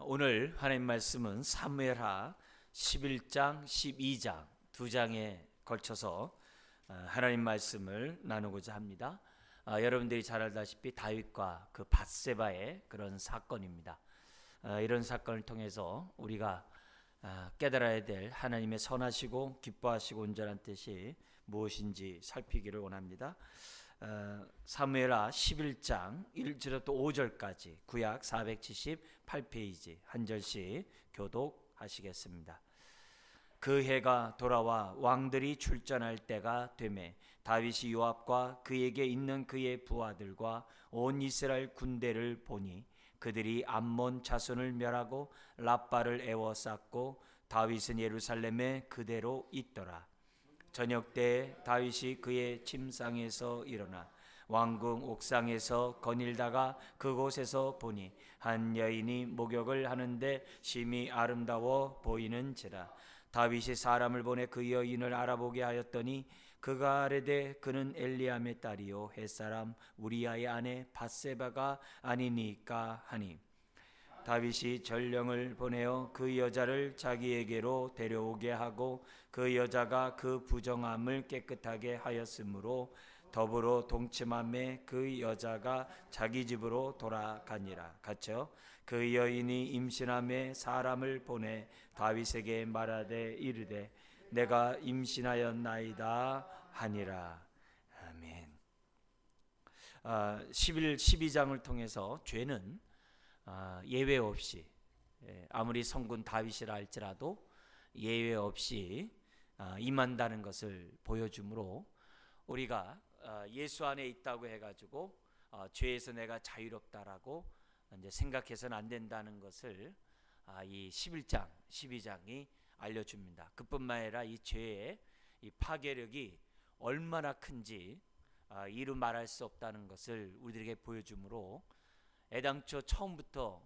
오늘 하나님 말씀은 사무엘하 11장, 12장 두 장에 걸쳐서 하나님 말씀을 나누고자 합니다. 여러분들이 잘 알다시피 다윗과 그 밧세바의 그런 사건입니다. 이런 사건을 통해서 우리가 깨달아야 될 하나님의 선하시고 기뻐하시고 온전한 뜻이 무엇인지 살피기를 원합니다. 사무엘하 11장 1절부터 5절까지 구약 478페이지 한 절씩 교독하시겠습니다. 그 해가 돌아와 왕들이 출전할 때가 되매 다윗이 요압과 그에게 있는 그의 부하들과 온 이스라엘 군대를 보니 그들이 암몬 자손을 멸하고 랍바를 에워쌌고 다윗은 예루살렘에 그대로 있더라. 저녁 때 다윗이 그의 침상에서 일어나 왕궁 옥상에서 거닐다가 그곳에서 보니 한 여인이 목욕을 하는데 심히 아름다워 보이는지라. 다윗이 사람을 보내 그 여인을 알아보게 하였더니 그가 아뢰되 그는 엘리암의 딸이요 햇사람 우리아의 아내 밧세바가 아니니까 하니, 다윗이 전령을 보내어 그 여자를 자기에게로 데려오게 하고 그 여자가 그 부정함을 깨끗하게 하였으므로 더불어 동침함에 그 여자가 자기 집으로 돌아가니라. 같이요. 그 여인이 임신함에 사람을 보내 다윗에게 말하되 이르되 내가 임신하였나이다 하니라. 아멘. 12장을 통해서 죄는 예외 없이, 아무리 성군 다윗이라 할지라도 예외 없이 임한다는 것을 보여주므로 우리가 예수 안에 있다고 해가지고 죄에서 내가 자유롭다라고 이제 생각해서는 안 된다는 것을 이 11장, 12장이 알려줍니다. 그뿐만 아니라 이 죄의 이 파괴력이 얼마나 큰지 이루 말할 수 없다는 것을 우리들에게 보여주므로 애당초 처음부터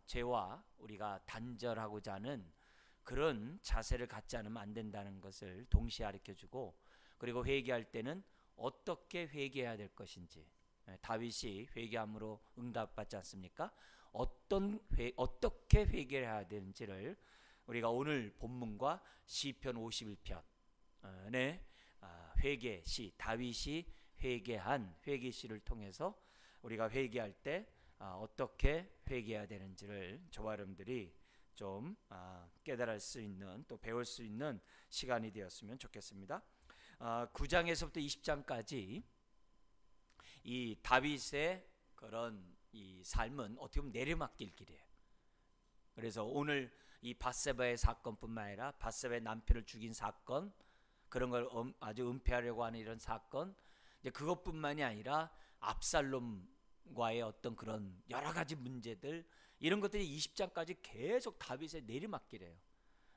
죄와 우리가 단절하고자 하는 그런 자세를 갖지 않으면 안 된다는 것을 동시에 가르쳐주고, 그리고 회개할 때는 어떻게 회개해야 될 것인지, 다윗이 회개함으로 응답받지 않습니까? 어떻게 회개해야 되는지를 우리가 오늘 본문과 시편 51편의 회개시, 다윗이 회개한 회개시를 통해서 우리가 회개할 때 어떻게 회개해야 되는지를 저와 여러분들이 좀 깨달을 수 있는, 또 배울 수 있는 시간이 되었으면 좋겠습니다. 9장에서부터 20장까지 이 다윗의 그런 이 삶은 어떻게 보면 내리막길 길이에요. 그래서 오늘 이 밧세바의 사건뿐만 아니라 밧세바의 남편을 죽인 사건, 그런 걸 아주 은폐하려고 하는 이런 사건, 이제 그것뿐만이 아니라 압살롬과의 어떤 그런 여러 가지 문제들, 이런 것들이 20장까지 계속 다윗의 내리막길이에요.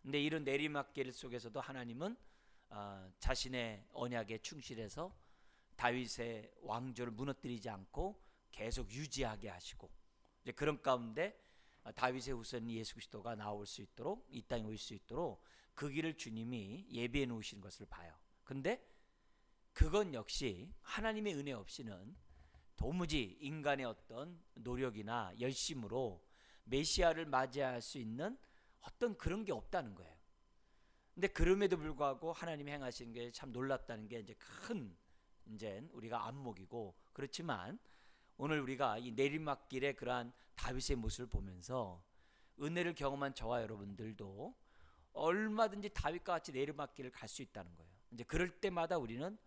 근데 이런 내리막길 속에서도 하나님은 자신의 언약에 충실해서 다윗의 왕조를 무너뜨리지 않고 계속 유지하게 하시고, 이제 그런 가운데 다윗의 후손 예수 그리스도가 나올 수 있도록, 이 땅에 올 수 있도록 그 길을 주님이 예비해 놓으신 것을 봐요. 근데 그건 역시 하나님의 은혜 없이는 도무지 인간의 어떤 노력이나 열심으로 메시아를 맞이할 수 있는 어떤 그런 게 없다는 거예요. 근데 그럼에도 불구하고 하나님이 행하시는 게 참 놀랍다는 게 이제 큰 이제 우리가 안목이고, 그렇지만 오늘 우리가 이 내리막길의 그러한 다윗의 모습을 보면서 은혜를 경험한 저와 여러분들도 얼마든지 다윗과 같이 내리막길을 갈 수 있다는 거예요. 이제 그럴 때마다 우리는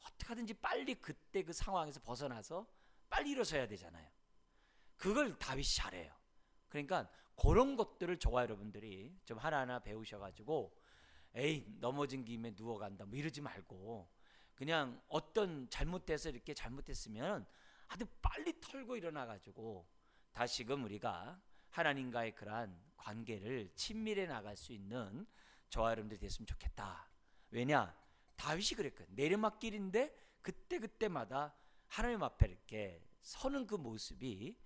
어떻게 하든지 빨리 그때 그 상황에서 벗어나서 빨리 일어서야 되잖아요. 그걸 다윗이 잘해요. 그러니까 그런 것들을 저와 여러분들이 좀 하나하나 배우셔가지고 에이 넘어진 김에 누워간다 뭐 이러지 말고, 그냥 어떤 잘못돼서 이렇게 잘못했으면 아주 빨리 털고 일어나가지고 다시금 우리가 하나님과의 그러한 관계를 친밀해 나갈 수 있는 저와 여러분들이 됐으면 좋겠다. 왜냐? 다윗이 그랬거든요. 내리막길인데 그때마다 하나님 앞에 이렇게 서는 그 모습이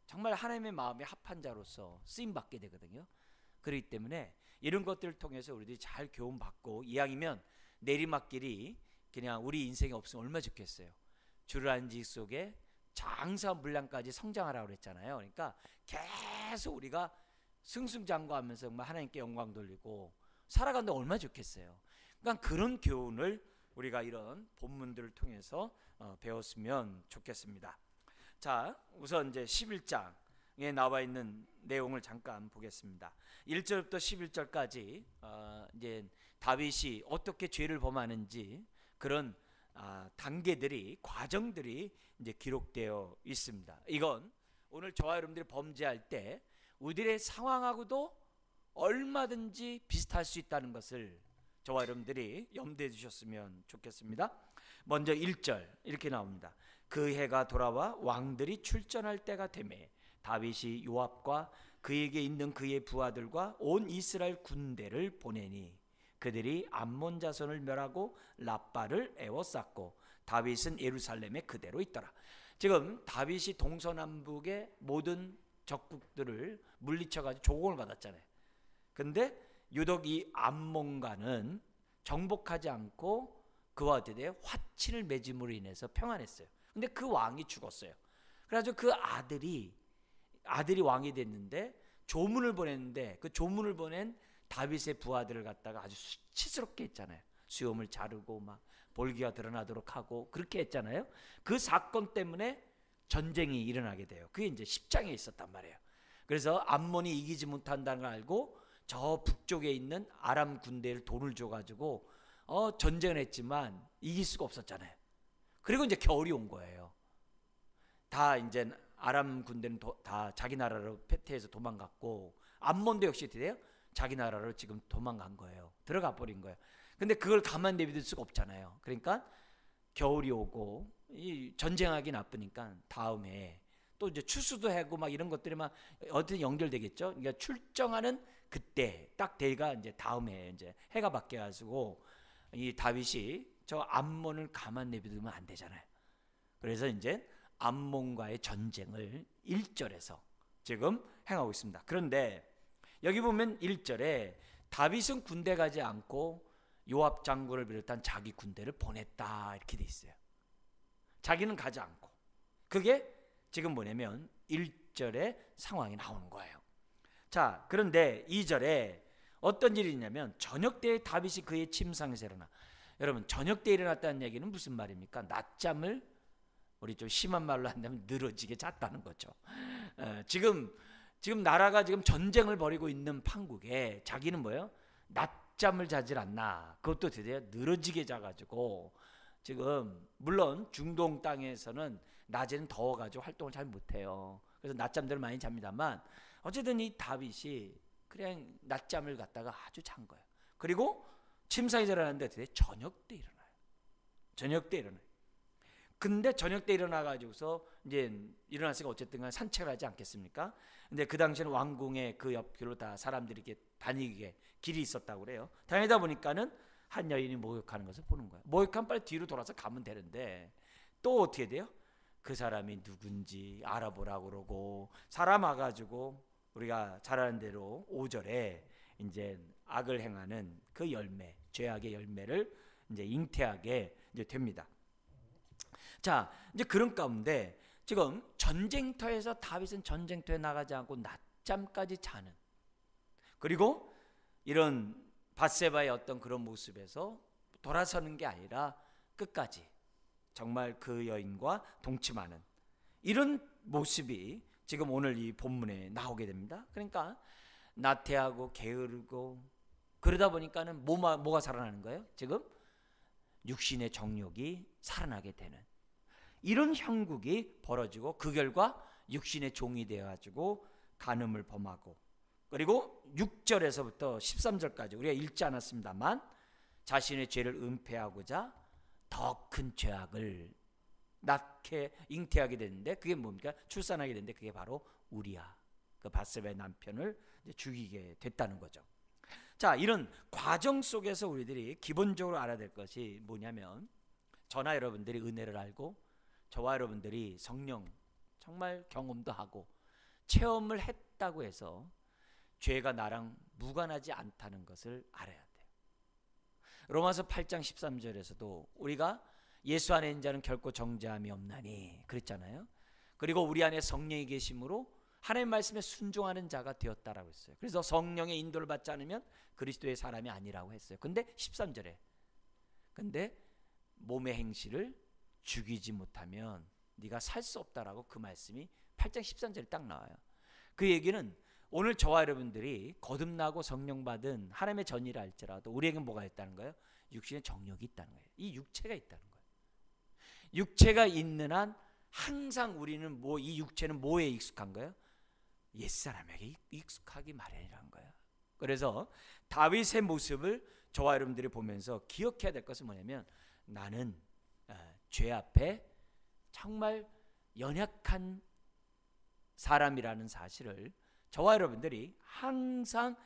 정말 하나님의 마음에 합한 자로서 쓰임받게 되거든요. 그렇기 때문에 이런 것들을 통해서 우리들이 잘 교훈받고, 이왕이면 내리막길이 그냥 우리 인생에 없으면 얼마나 좋겠어요. 주르한지 속에 장사 물량까지 성장하라고 그랬잖아요. 그러니까 계속 우리가 승승장구하면서 정말 하나님께 영광 돌리고 살아간다 얼마나 좋겠어요. 그러니까 그런 교훈을 우리가 이런 본문들을 통해서 배웠으면 좋겠습니다. 자, 우선 이제 11장에 나와 있는 내용을 잠깐 보겠습니다. 1절부터 11절까지 이제 다윗이 어떻게 죄를 범하는지 그런 단계들이, 과정들이 이제 기록되어 있습니다. 이건 오늘 저와 여러분들이 범죄할 때 우리의 상황하고도 얼마든지 비슷할 수 있다는 것을 저와 여러분들이 염두에 두셨으면 좋겠습니다. 먼저 1절 이렇게 나옵니다. 그 해가 돌아와 왕들이 출전할 때가 되매 다윗이 요압과 그에게 있는 그의 부하들과 온 이스라엘 군대를 보내니 그들이 암몬 자손을 멸하고 라빠를 에워쌌고 다윗은 예루살렘에 그대로 있더라. 지금 다윗이 동서남북의 모든 적국들을 물리쳐가지고 조공을 받았잖아요. 근데 유독 이 암몬과는 정복하지 않고 그와 대해 화친을 맺음으로 인해서 평안했어요. 근데 그 왕이 죽었어요. 그래가지고 그 아들이 왕이 됐는데 조문을 보냈는데 그 조문을 보낸 다윗의 부하들을 갖다가 아주 수치스럽게 했잖아요. 수염을 자르고 막 볼기가 드러나도록 하고 그렇게 했잖아요. 그 사건 때문에 전쟁이 일어나게 돼요. 그게 이제 10장에 있었단 말이에요. 그래서 암몬이 이기지 못한다는 걸 알고 저 북쪽에 있는 아람 군대를 돈을 줘가지고 전쟁을 했지만 이길 수가 없었잖아요. 그리고 이제 겨울이 온 거예요. 다 이제 아람 군대는 다 자기 나라로 패퇴해서 도망갔고 암몬도 역시 돼요. 자기 나라로 지금 도망간 거예요. 들어가 버린 거예요. 근데 그걸 가만 내버릴 수가 없잖아요. 그러니까 겨울이 오고 이 전쟁하기 나쁘니까 다음에 또 이제 추수도 하고 막 이런 것들이 막 어떻게 연결되겠죠. 그러니까 출정하는 그때 딱 대가 이제 다음에 이제 해가 바뀌어가지고 이 다윗이 저 암몬을 가만 내버리면 안 되잖아요. 그래서 이제 암몬과의 전쟁을 1절에서 지금 행하고 있습니다. 그런데 여기 보면 1절에 다윗은 군대 가지 않고 요압 장군을 비롯한 자기 군대를 보냈다 이렇게 돼 있어요. 자기는 가지 않고. 그게 지금 뭐냐면 1절의 상황이 나오는 거예요. 자, 그런데 2절에 어떤 일이 있냐면 저녁 때에 다윗이 그의 침상에서 일어나. 여러분, 저녁 때 일어났다는 얘기는 무슨 말입니까? 낮잠을 우리 좀 심한 말로 한다면 늘어지게 잤다는 거죠. 지금 나라가 지금 전쟁을 벌이고 있는 판국에 자기는 뭐예요? 낮잠을 자질 않나. 그것도 드디어 늘어지게 자가지고 지금 물론 중동 땅에서는 낮에는 더워가지고 활동을 잘 못해요. 그래서 낮잠들을 많이 잡니다만 어쨌든 이 다윗이 그냥 낮잠을 갖다가 아주 잔 거예요. 그리고 침상에서 일어났는데 드디어 저녁 때 일어나요. 저녁 때 일어나요. 근데 저녁 때 일어나가지고서 이제 일어났으니까 어쨌든 간에 산책을 하지 않겠습니까? 근데 그 당시에는 왕궁의 그 옆길로 다 사람들이 이렇게 다니게 길이 있었다고 그래요. 다니다 보니까는 한 여인이 목욕하는 것을 보는 거예요. 목욕하면 빨리 뒤로 돌아서 가면 되는데 또 어떻게 돼요? 그 사람이 누군지 알아보라고 그러고 사람 와가지고 우리가 잘 아는 대로 5절에 이제 악을 행하는 그 열매, 죄악의 열매를 이제 잉태하게 이제 됩니다. 자, 이제 그런 가운데 지금 전쟁터에서 다윗은 전쟁터에 나가지 않고 낮잠까지 자는, 그리고 이런 밧세바의 어떤 그런 모습에서 돌아서는 게 아니라 끝까지 정말 그 여인과 동침하는 이런 모습이 지금 오늘 이 본문에 나오게 됩니다. 그러니까 나태하고 게으르고 그러다 보니까는 뭐가 살아나는 거예요? 지금 육신의 정욕이 살아나게 되는 이런 형국이 벌어지고 그 결과 육신의 종이 되어가지고 간음을 범하고, 그리고 6절에서부터 13절까지 우리가 읽지 않았습니다만 자신의 죄를 은폐하고자 더 큰 죄악을 낳게 잉태하게 되는데 그게 뭡니까? 출산하게 되는데 그게 바로 우리야, 그 밧세바의 남편을 죽이게 됐다는 거죠. 자, 이런 과정 속에서 우리들이 기본적으로 알아야 될 것이 뭐냐면, 저나 여러분들이 은혜를 알고 저와 여러분들이 성령 정말 경험도 하고 체험을 했다고 해서 죄가 나랑 무관하지 않다는 것을 알아야 돼요. 로마서 8장 13절에서도 우리가 예수 안에 있는 자는 결코 정죄함이 없나니 그랬잖아요. 그리고 우리 안에 성령이 계심으로 하나님의 말씀에 순종하는 자가 되었다라고 했어요. 그래서 성령의 인도를 받지 않으면 그리스도의 사람이 아니라고 했어요. 근데 13절에 근데 몸의 행실을 죽이지 못하면 네가 살 수 없다라고 그 말씀이 8장 13절에 딱 나와요. 그 얘기는 오늘 저와 여러분들이 거듭나고 성령 받은 하나님의 전이라 할지라도 우리에게는 뭐가 있다는 거예요? 육신의 정욕이 있다는 거예요. 이 육체가 있다는 거예요. 육체가 있는 한 항상 우리는 이 육체는 뭐에 익숙한 거예요? 옛사람에게 익숙하기 마련이라는 거예요. 그래서 다윗의 모습을 저와 여러분들이 보면서 기억해야 될 것은 뭐냐면 나는 죄 앞에 정말 연약한 사람이라는 사실을 저와 여러분들이 항상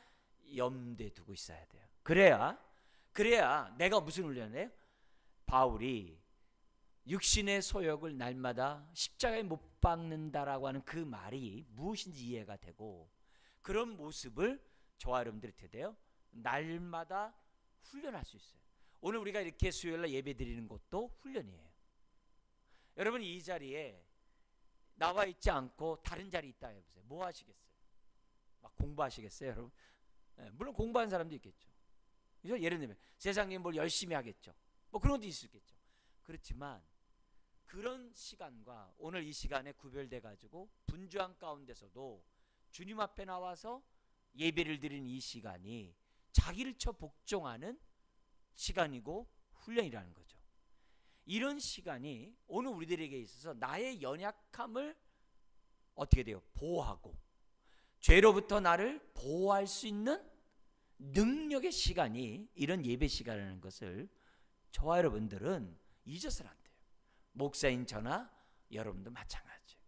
염두에 두고 있어야 돼요. 그래야 내가 무슨 훈련을 해요? 바울이 육신의 소욕을 날마다 십자가에 못 박는다라고 하는 그 말이 무엇인지 이해가 되고 그런 모습을 저와 여러분들이 어떻게 돼요? 날마다 훈련할 수 있어요. 오늘 우리가 이렇게 수요일날 예배 드리는 것도 훈련이에요. 여러분 이 자리에 나와 있지 않고 다른 자리에 있다 해보세요. 뭐 하시겠어요? 막 공부하시겠어요 여러분? 물론 공부하는 사람도 있겠죠. 그래서 예를 들면 세상에 뭘 열심히 하겠죠. 뭐 그런 것도 있겠죠. 그렇지만 그런 시간과 오늘 이 시간에 구별돼 가지고 분주한 가운데서도 주님 앞에 나와서 예배를 드리는 이 시간이 자기를 쳐 복종하는 시간이고 훈련이라는 거죠. 이런 시간이 오늘 우리들에게 있어서 나의 연약함을 어떻게 돼요? 보호하고 죄로부터 나를 보호할 수 있는 능력의 시간이 이런 예배 시간이라는 것을 저와 여러분들은 잊어서는 안 돼요. 목사인 저나 여러분도 마찬가지예요.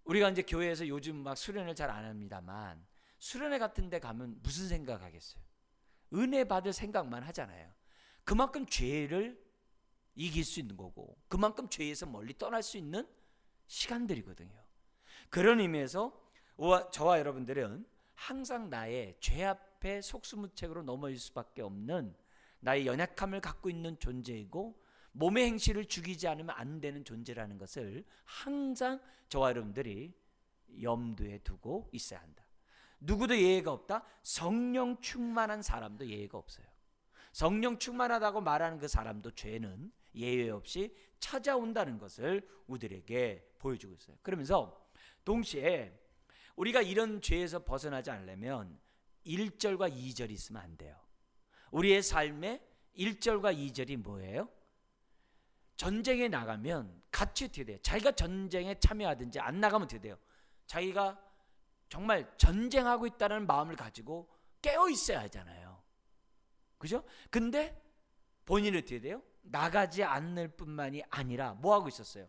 우리가 이제 교회에서 요즘 막 수련을 잘 안 합니다만 수련회 같은 데 가면 무슨 생각하겠어요? 은혜 받을 생각만 하잖아요. 그만큼 죄를 이길 수 있는 거고 그만큼 죄에서 멀리 떠날 수 있는 시간들이거든요. 그런 의미에서 저와 여러분들은 항상 나의 죄 앞에 속수무책으로 넘어질 수밖에 없는 나의 연약함을 갖고 있는 존재이고 몸의 행실을 죽이지 않으면 안 되는 존재라는 것을 항상 저와 여러분들이 염두에 두고 있어야 한다. 누구도 예외가 없다. 성령 충만한 사람도 예외가 없어요. 성령 충만하다고 말하는 그 사람도 죄는 예외 없이 찾아온다는 것을 우리들에게 보여주고 있어요. 그러면서 동시에 우리가 이런 죄에서 벗어나지 않으려면 1절과 2절이 있으면 안 돼요. 우리의 삶에 1절과 2절이 뭐예요? 전쟁에 나가면 같이 어떻게 돼요? 자기가 전쟁에 참여하든지 안 나가면 어떻게 돼요? 자기가 정말 전쟁하고 있다는 마음을 가지고 깨어 있어야 하잖아요. 그죠? 근데 본인은 어떻게 돼요? 나가지 않을 뿐만이 아니라 뭐 하고 있었어요?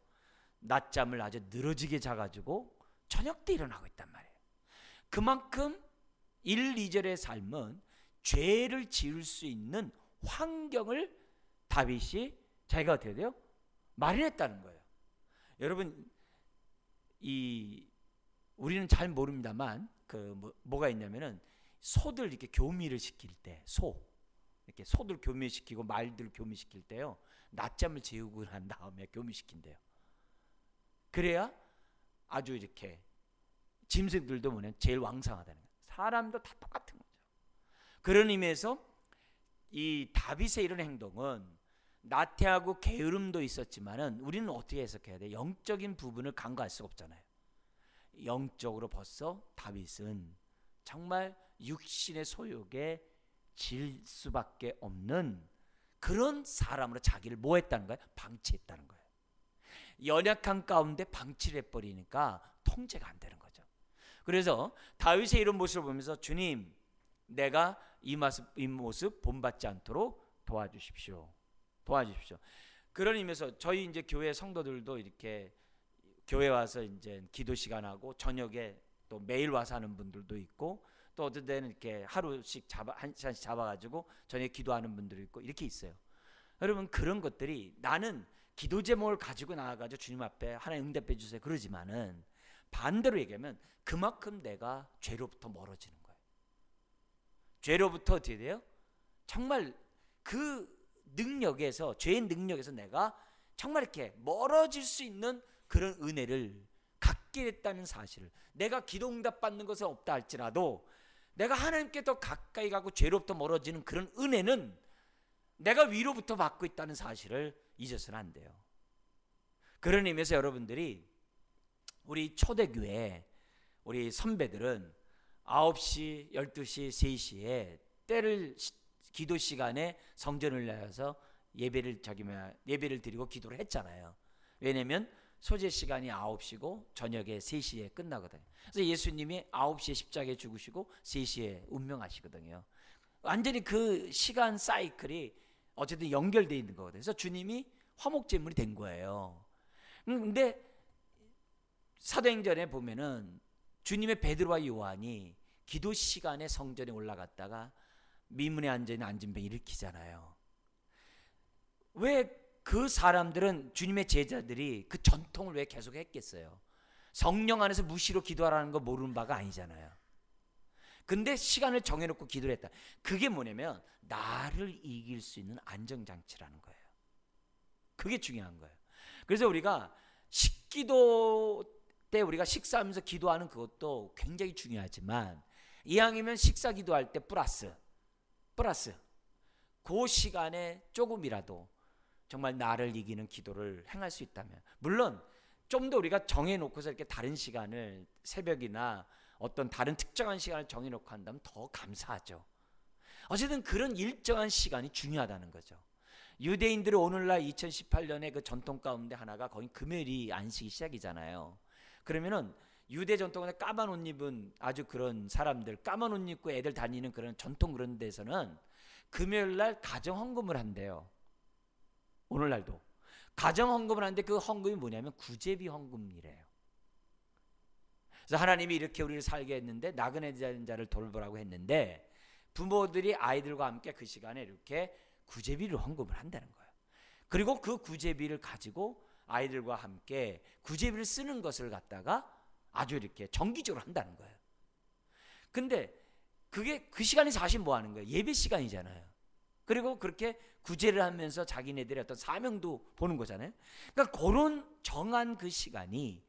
낮잠을 아주 늘어지게 자가지고 저녁 때 일어나고 있단 말이에요. 그만큼 1, 2절의 삶은 죄를 지을 수 있는 환경을 다윗이 자기가 어떻게 돼요? 마련했다는 거예요. 여러분 우리는 잘 모릅니다만 뭐가 있냐면은 소들 이렇게 교미를 시킬 때 이렇게 소들 교미시키고 말들 교미시킬 때요 낮잠을 재우고 난 다음에 교미시킨대요. 그래야 아주 이렇게 짐승들도 뭐냐 제일 왕성하다는 거예요. 사람도 다 똑같은 거죠. 그런 의미에서 이 다윗의 이런 행동은 나태하고 게으름도 있었지만은 우리는 어떻게 해석해야 돼? 영적인 부분을 간과할 수가 없잖아요. 영적으로 벌써 다윗은 정말 육신의 소욕에 질 수밖에 없는 그런 사람으로 자기를 뭐 했다는 거예요? 방치했다는 거예요. 연약한 가운데 방치를 해버리니까 통제가 안 되는 거죠. 그래서 다윗의 이런 모습을 보면서 주님 내가 이 모습 본받지 않도록 도와주십시오. 그런 의미에서 저희 이제 교회 성도들도 이렇게 교회 와서 이제 기도 시간하고 저녁에 또 매일 와서 하는 분들도 있고 또 어떤 데는 이렇게 하루씩 한 시간씩 잡아가지고 저녁에 기도하는 분들도 있고 이렇게 있어요. 여러분 그런 것들이 나는 기도 제목을 가지고 나와가지고 주님 앞에 하나님 응답해 주세요 그러지만은 반대로 얘기하면 그만큼 내가 죄로부터 멀어지는 거예요. 죄로부터 어떻게 돼요? 정말 그 능력에서 죄의 능력에서 내가 정말 이렇게 멀어질 수 있는 그런 은혜를 갖게 됐다는 사실을, 내가 기도 응답 받는 것은 없다 할지라도 내가 하나님께 더 가까이 가고 죄로부터 멀어지는 그런 은혜는 내가 위로부터 받고 있다는 사실을 잊어서는 안 돼요. 그런 의미에서 여러분들이 우리 초대교회 우리 선배들은 9시, 12시, 3시에 때를 기도 시간에 성전을 나와서 예배를 드리고 기도를 했잖아요. 왜냐면 소재 시간이 9시고 저녁에 3시에 끝나거든요. 그래서 예수님이 9시에 십자가에 죽으시고 3시에 운명하시거든요. 완전히 그 시간 사이클이 어쨌든 연결되어 있는 거거든요. 그래서 주님이 화목제물이 된 거예요. 근데 사도행전에 보면은 주님의 베드로와 요한이 기도 시간에 성전에 올라갔다가 미문에 앉아있는 안진뱅이 일으키잖아요. 왜 그 사람들은, 주님의 제자들이 그 전통을 왜 계속 했겠어요? 성령 안에서 무시로 기도하라는 거 모르는 바가 아니잖아요. 근데 시간을 정해놓고 기도를 했다. 그게 뭐냐면 나를 이길 수 있는 안정장치라는 거예요. 그게 중요한 거예요. 그래서 우리가 식기도 때 우리가 식사하면서 기도하는 그것도 굉장히 중요하지만, 이왕이면 식사 기도할 때 플러스 그 시간에 조금이라도 정말 나를 이기는 기도를 행할 수 있다면, 물론 좀 더 우리가 정해놓고서 이렇게 다른 시간을, 새벽이나 어떤 다른 특정한 시간을 정해놓고 한다면 더 감사하죠. 어쨌든 그런 일정한 시간이 중요하다는 거죠. 유대인들이 오늘날 2018년의 그 전통 가운데 하나가 거의 금요일이 안식이 시작이잖아요. 그러면은 유대 전통에 까만 옷 입은 아주 그런 사람들, 까만 옷 입고 애들 다니는 그런 전통 그런 데서는 금요일날 가정 헌금을 한대요. 오늘날도 가정 헌금을 하는데 그 헌금이 뭐냐면 구제비 헌금이래요. 그래서 하나님이 이렇게 우리를 살게 했는데 나그네 되는 자를 돌보라고 했는데 부모들이 아이들과 함께 그 시간에 이렇게 구제비를 헌금을 한다는 거예요. 그리고 그 구제비를 가지고 아이들과 함께 구제비를 쓰는 것을 갖다가 아주 이렇게 정기적으로 한다는 거예요. 근데 그게 그 시간이 사실 뭐 하는 거예요? 예배 시간이잖아요. 그리고 그렇게 구제를 하면서 자기네들의 어떤 사명도 보는 거잖아요. 그러니까 그런 정한 그 시간이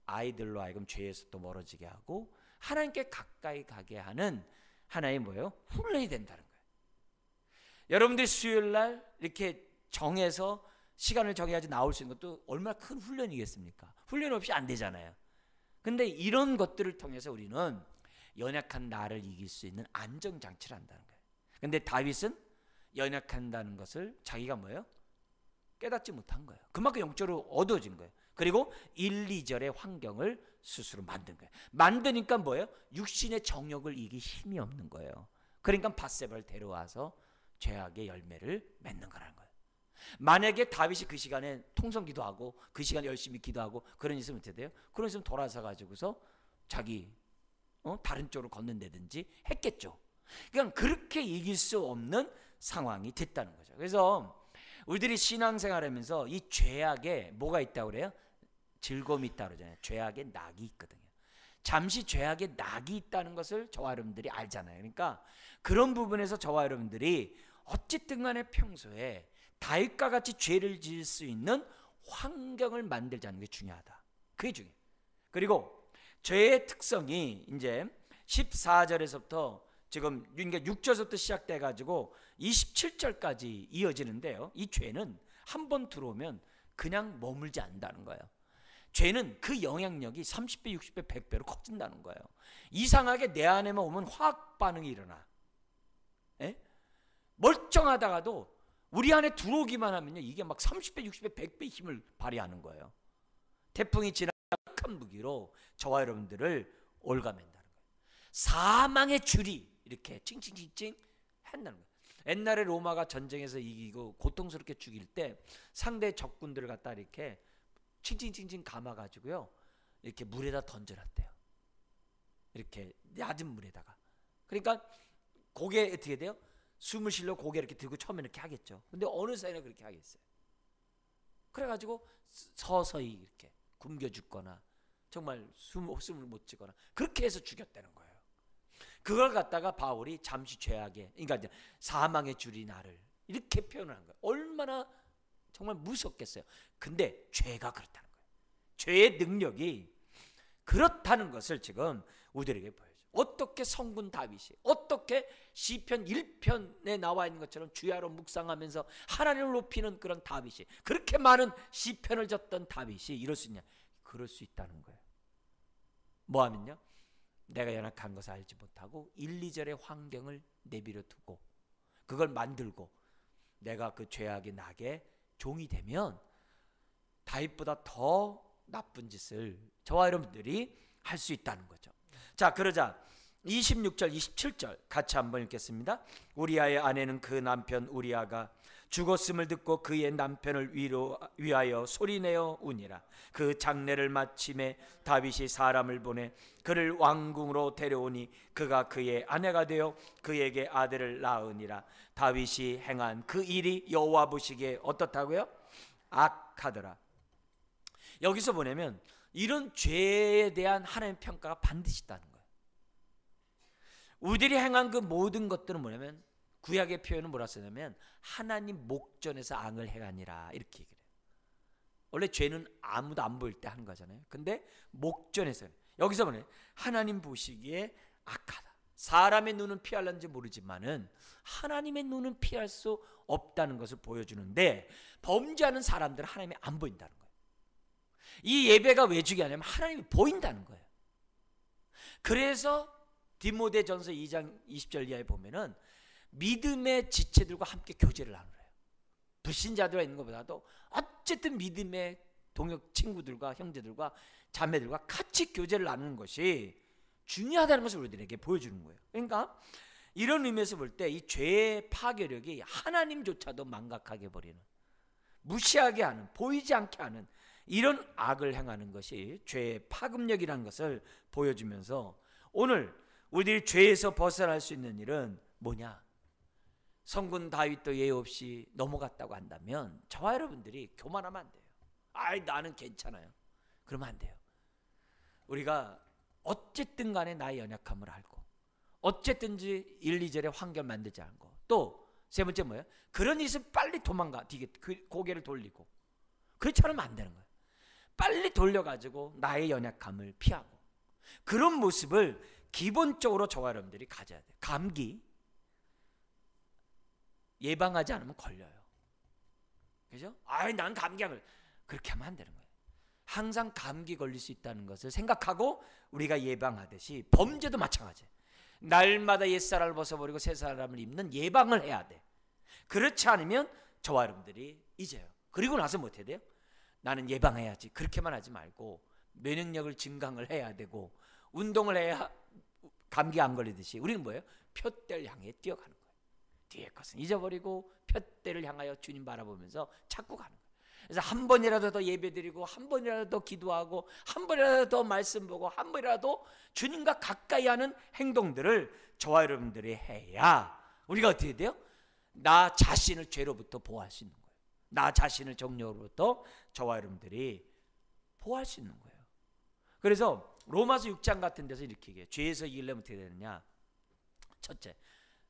아이들로 하여금 죄에서 또 멀어지게 하고 하나님께 가까이 가게 하는 하나의 뭐예요? 훈련이 된다는 거예요. 여러분들이 수요일 날 이렇게 정해서 시간을 정해야지 나올 수 있는 것도 얼마나 큰 훈련이겠습니까? 훈련 없이 안 되잖아요. 근데 이런 것들을 통해서 우리는 연약한 나를 이길 수 있는 안정장치를 한다는 거예요. 근데 다윗은 연약한다는 것을 자기가 뭐예요? 깨닫지 못한 거예요. 그만큼 영적으로 어두워진 거예요. 그리고 1, 2절의 환경을 스스로 만든 거예요. 만드니까 뭐예요? 육신의 정욕을 이기 힘이 없는 거예요. 그러니까 밧세바를 데려와서 죄악의 열매를 맺는 거라는 거예요. 만약에 다윗이 그 시간에 통성 기도하고 그 시간에 열심히 기도하고 그런 있으면 어떻게 돼요? 그런 있으면 돌아서 가지고서 자기 다른 쪽으로 걷는다든지 했겠죠. 그냥 그렇게 이길 수 없는 상황이 됐다는 거죠. 그래서 우리들이 신앙생활하면서 이 죄악에 뭐가 있다고 그래요? 즐거움이 있다고 그러잖아요. 죄악에 낙이 있거든요. 잠시 죄악에 낙이 있다는 것을 저와 여러분들이 알잖아요. 그러니까 그런 부분에서 저와 여러분들이 어쨌든 간에 평소에 다윗과 같이 죄를 지을 수 있는 환경을 만들자는 게 중요하다. 그게 중요해요. 그리고 죄의 특성이 이제 14절에서부터 지금 그러니까 6절부터 시작돼 가지고 27절까지 이어지는데요. 이 죄는 한 번 들어오면 그냥 머물지 않는다는 거예요. 죄는 그 영향력이 30배, 60배, 100배로 커진다는 거예요. 이상하게 내 안에만 오면 화학 반응이 일어나. 에? 멀쩡하다가도 우리 안에 들어오기만 하면요, 이게 막 30배, 60배, 100배 힘을 발휘하는 거예요. 태풍이 지나 약한 무기로 저와 여러분들을 올가맨다는 거예요. 사망의 줄이 이렇게 칭칭칭칭 한다는 거예요. 옛날에 로마가 전쟁에서 이기고 고통스럽게 죽일 때 상대 적군들을 갖다 이렇게 칭칭칭칭 감아가지고요, 이렇게 물에다 던져놨대요. 이렇게 얕은 물에다가. 그러니까 고개 어떻게 돼요? 숨을 쉬려 고개 이렇게 들고 처음에 이렇게 하겠죠. 근데 어느 사이나 그렇게 하겠어요. 그래가지고 서서히 이렇게 굶겨 죽거나 정말 숨을 못 쉬거나 그렇게 해서 죽였다는 거예요. 그걸 갖다가 바울이 잠시 죄악에, 그러니까 이제 사망의 줄이 나를 이렇게 표현한 거예요. 얼마나 정말 무섭겠어요. 근데 죄가 그렇다는 거예요. 죄의 능력이 그렇다는 것을 지금 우리들에게 보여줘요. 어떻게 성군 다윗이, 어떻게 시편 1편에 나와 있는 것처럼 주야로 묵상하면서 하나님을 높이는 그런 다윗이, 그렇게 많은 시편을 졌던 다윗이 이럴 수 있냐? 그럴 수 있다는 거예요. 뭐하면요, 내가 연약한 것을 알지 못하고 1, 2절의 환경을 내버려 두고 그걸 만들고 내가 그 죄악의 낙에 종이 되면 다윗보다 더 나쁜 짓을 저와 여러분들이 할 수 있다는 거죠. 자, 그러자 26절 27절 같이 한번 읽겠습니다. 우리아의 아내는 그 남편 우리아가 죽었음을 듣고 그의 남편을 위하여 소리내어 우니라. 그 장례를 마침에 다윗이 사람을 보내 그를 왕궁으로 데려오니 그가 그의 아내가 되어 그에게 아들을 낳으니라. 다윗이 행한 그 일이 여호와 보시기에 어떻다고요? 악하더라. 여기서 보내면 이런 죄에 대한 하나님의 평가가 반드시 있다는 거예요. 우리들이 행한 그 모든 것들은 뭐냐면, 구약의 표현은 뭐라 쓰냐면 하나님 목전에서 앙을 행하니라 이렇게 얘기를 해요. 원래 죄는 아무도 안 보일 때 하는 거잖아요. 근데 목전에서, 여기서 뭐냐, 하나님 보시기에 악하다. 사람의 눈은 피할는지 모르지만은 하나님의 눈은 피할 수 없다는 것을 보여주는데, 범죄하는 사람들은 하나님이 안 보인다는 거예요. 이 예배가 왜 중요하냐면 하나님이 보인다는 거예요. 그래서 디모데전서 2장 20절 이하에 보면은 믿음의 지체들과 함께 교제를 나누래요. 불신자들과 있는 것보다도 어쨌든 믿음의 동역 친구들과 형제들과 자매들과 같이 교제를 나누는 것이 중요하다는 것을 우리들에게 보여주는 거예요. 그러니까 이런 의미에서 볼 때 이 죄의 파괴력이 하나님조차도 망각하게 버리는, 무시하게 하는, 보이지 않게 하는 이런 악을 행하는 것이 죄의 파급력이라는 것을 보여주면서, 오늘 우리들이 죄에서 벗어날 수 있는 일은 뭐냐? 성군 다윗도 예의 없이 넘어갔다고 한다면 저와 여러분들이 교만하면 안 돼요. 아이, 나는 괜찮아요. 그러면 안 돼요. 우리가 어쨌든 간에 나의 연약함을 알고, 어쨌든지 1, 2절의 환경 만들지 않고, 또 세 번째 뭐예요? 그런 일은 빨리 도망가, 고개를 돌리고, 그렇지 않으면 안 되는 거예요. 빨리 돌려가지고 나의 연약함을 피하고, 그런 모습을 기본적으로 저와 여러분들이 가져야 돼요. 감기 예방하지 않으면 걸려요. 그죠? 아이, 난 감기약을, 그렇게 하면 안 되는 거예요. 항상 감기 걸릴 수 있다는 것을 생각하고 우리가 예방하듯이 범죄도 마찬가지예요. 날마다 옛사람을 벗어버리고 새 사람을 입는 예방을 해야 돼. 그렇지 않으면 저와 여러분들이 잊어요. 그리고 나서 뭐 해야 돼요? 나는 예방해야지, 그렇게만 하지 말고 면역력을 증강을 해야 되고, 운동을 해야 감기 안 걸리듯이 우리는 뭐예요? 푯대를 향해 뛰어가는 거예요. 뒤에 것은 잊어버리고 푯대를 향하여 주님 바라보면서 찾고 가는 거예요. 그래서 한 번이라도 더 예배드리고, 한 번이라도 더 기도하고, 한 번이라도 더 말씀 보고, 한 번이라도 주님과 가까이 하는 행동들을 저와 여러분들이 해야 우리가 어떻게 돼요? 나 자신을 죄로부터 보호할 수 있는 거예요. 나 자신을 정욕으로부터 저와 여러분들이 보호할 수 있는 거예요. 그래서 로마서 6장 같은 데서 이렇게 얘기해요. 죄에서 이기려면 어떻게 되느냐? 첫째,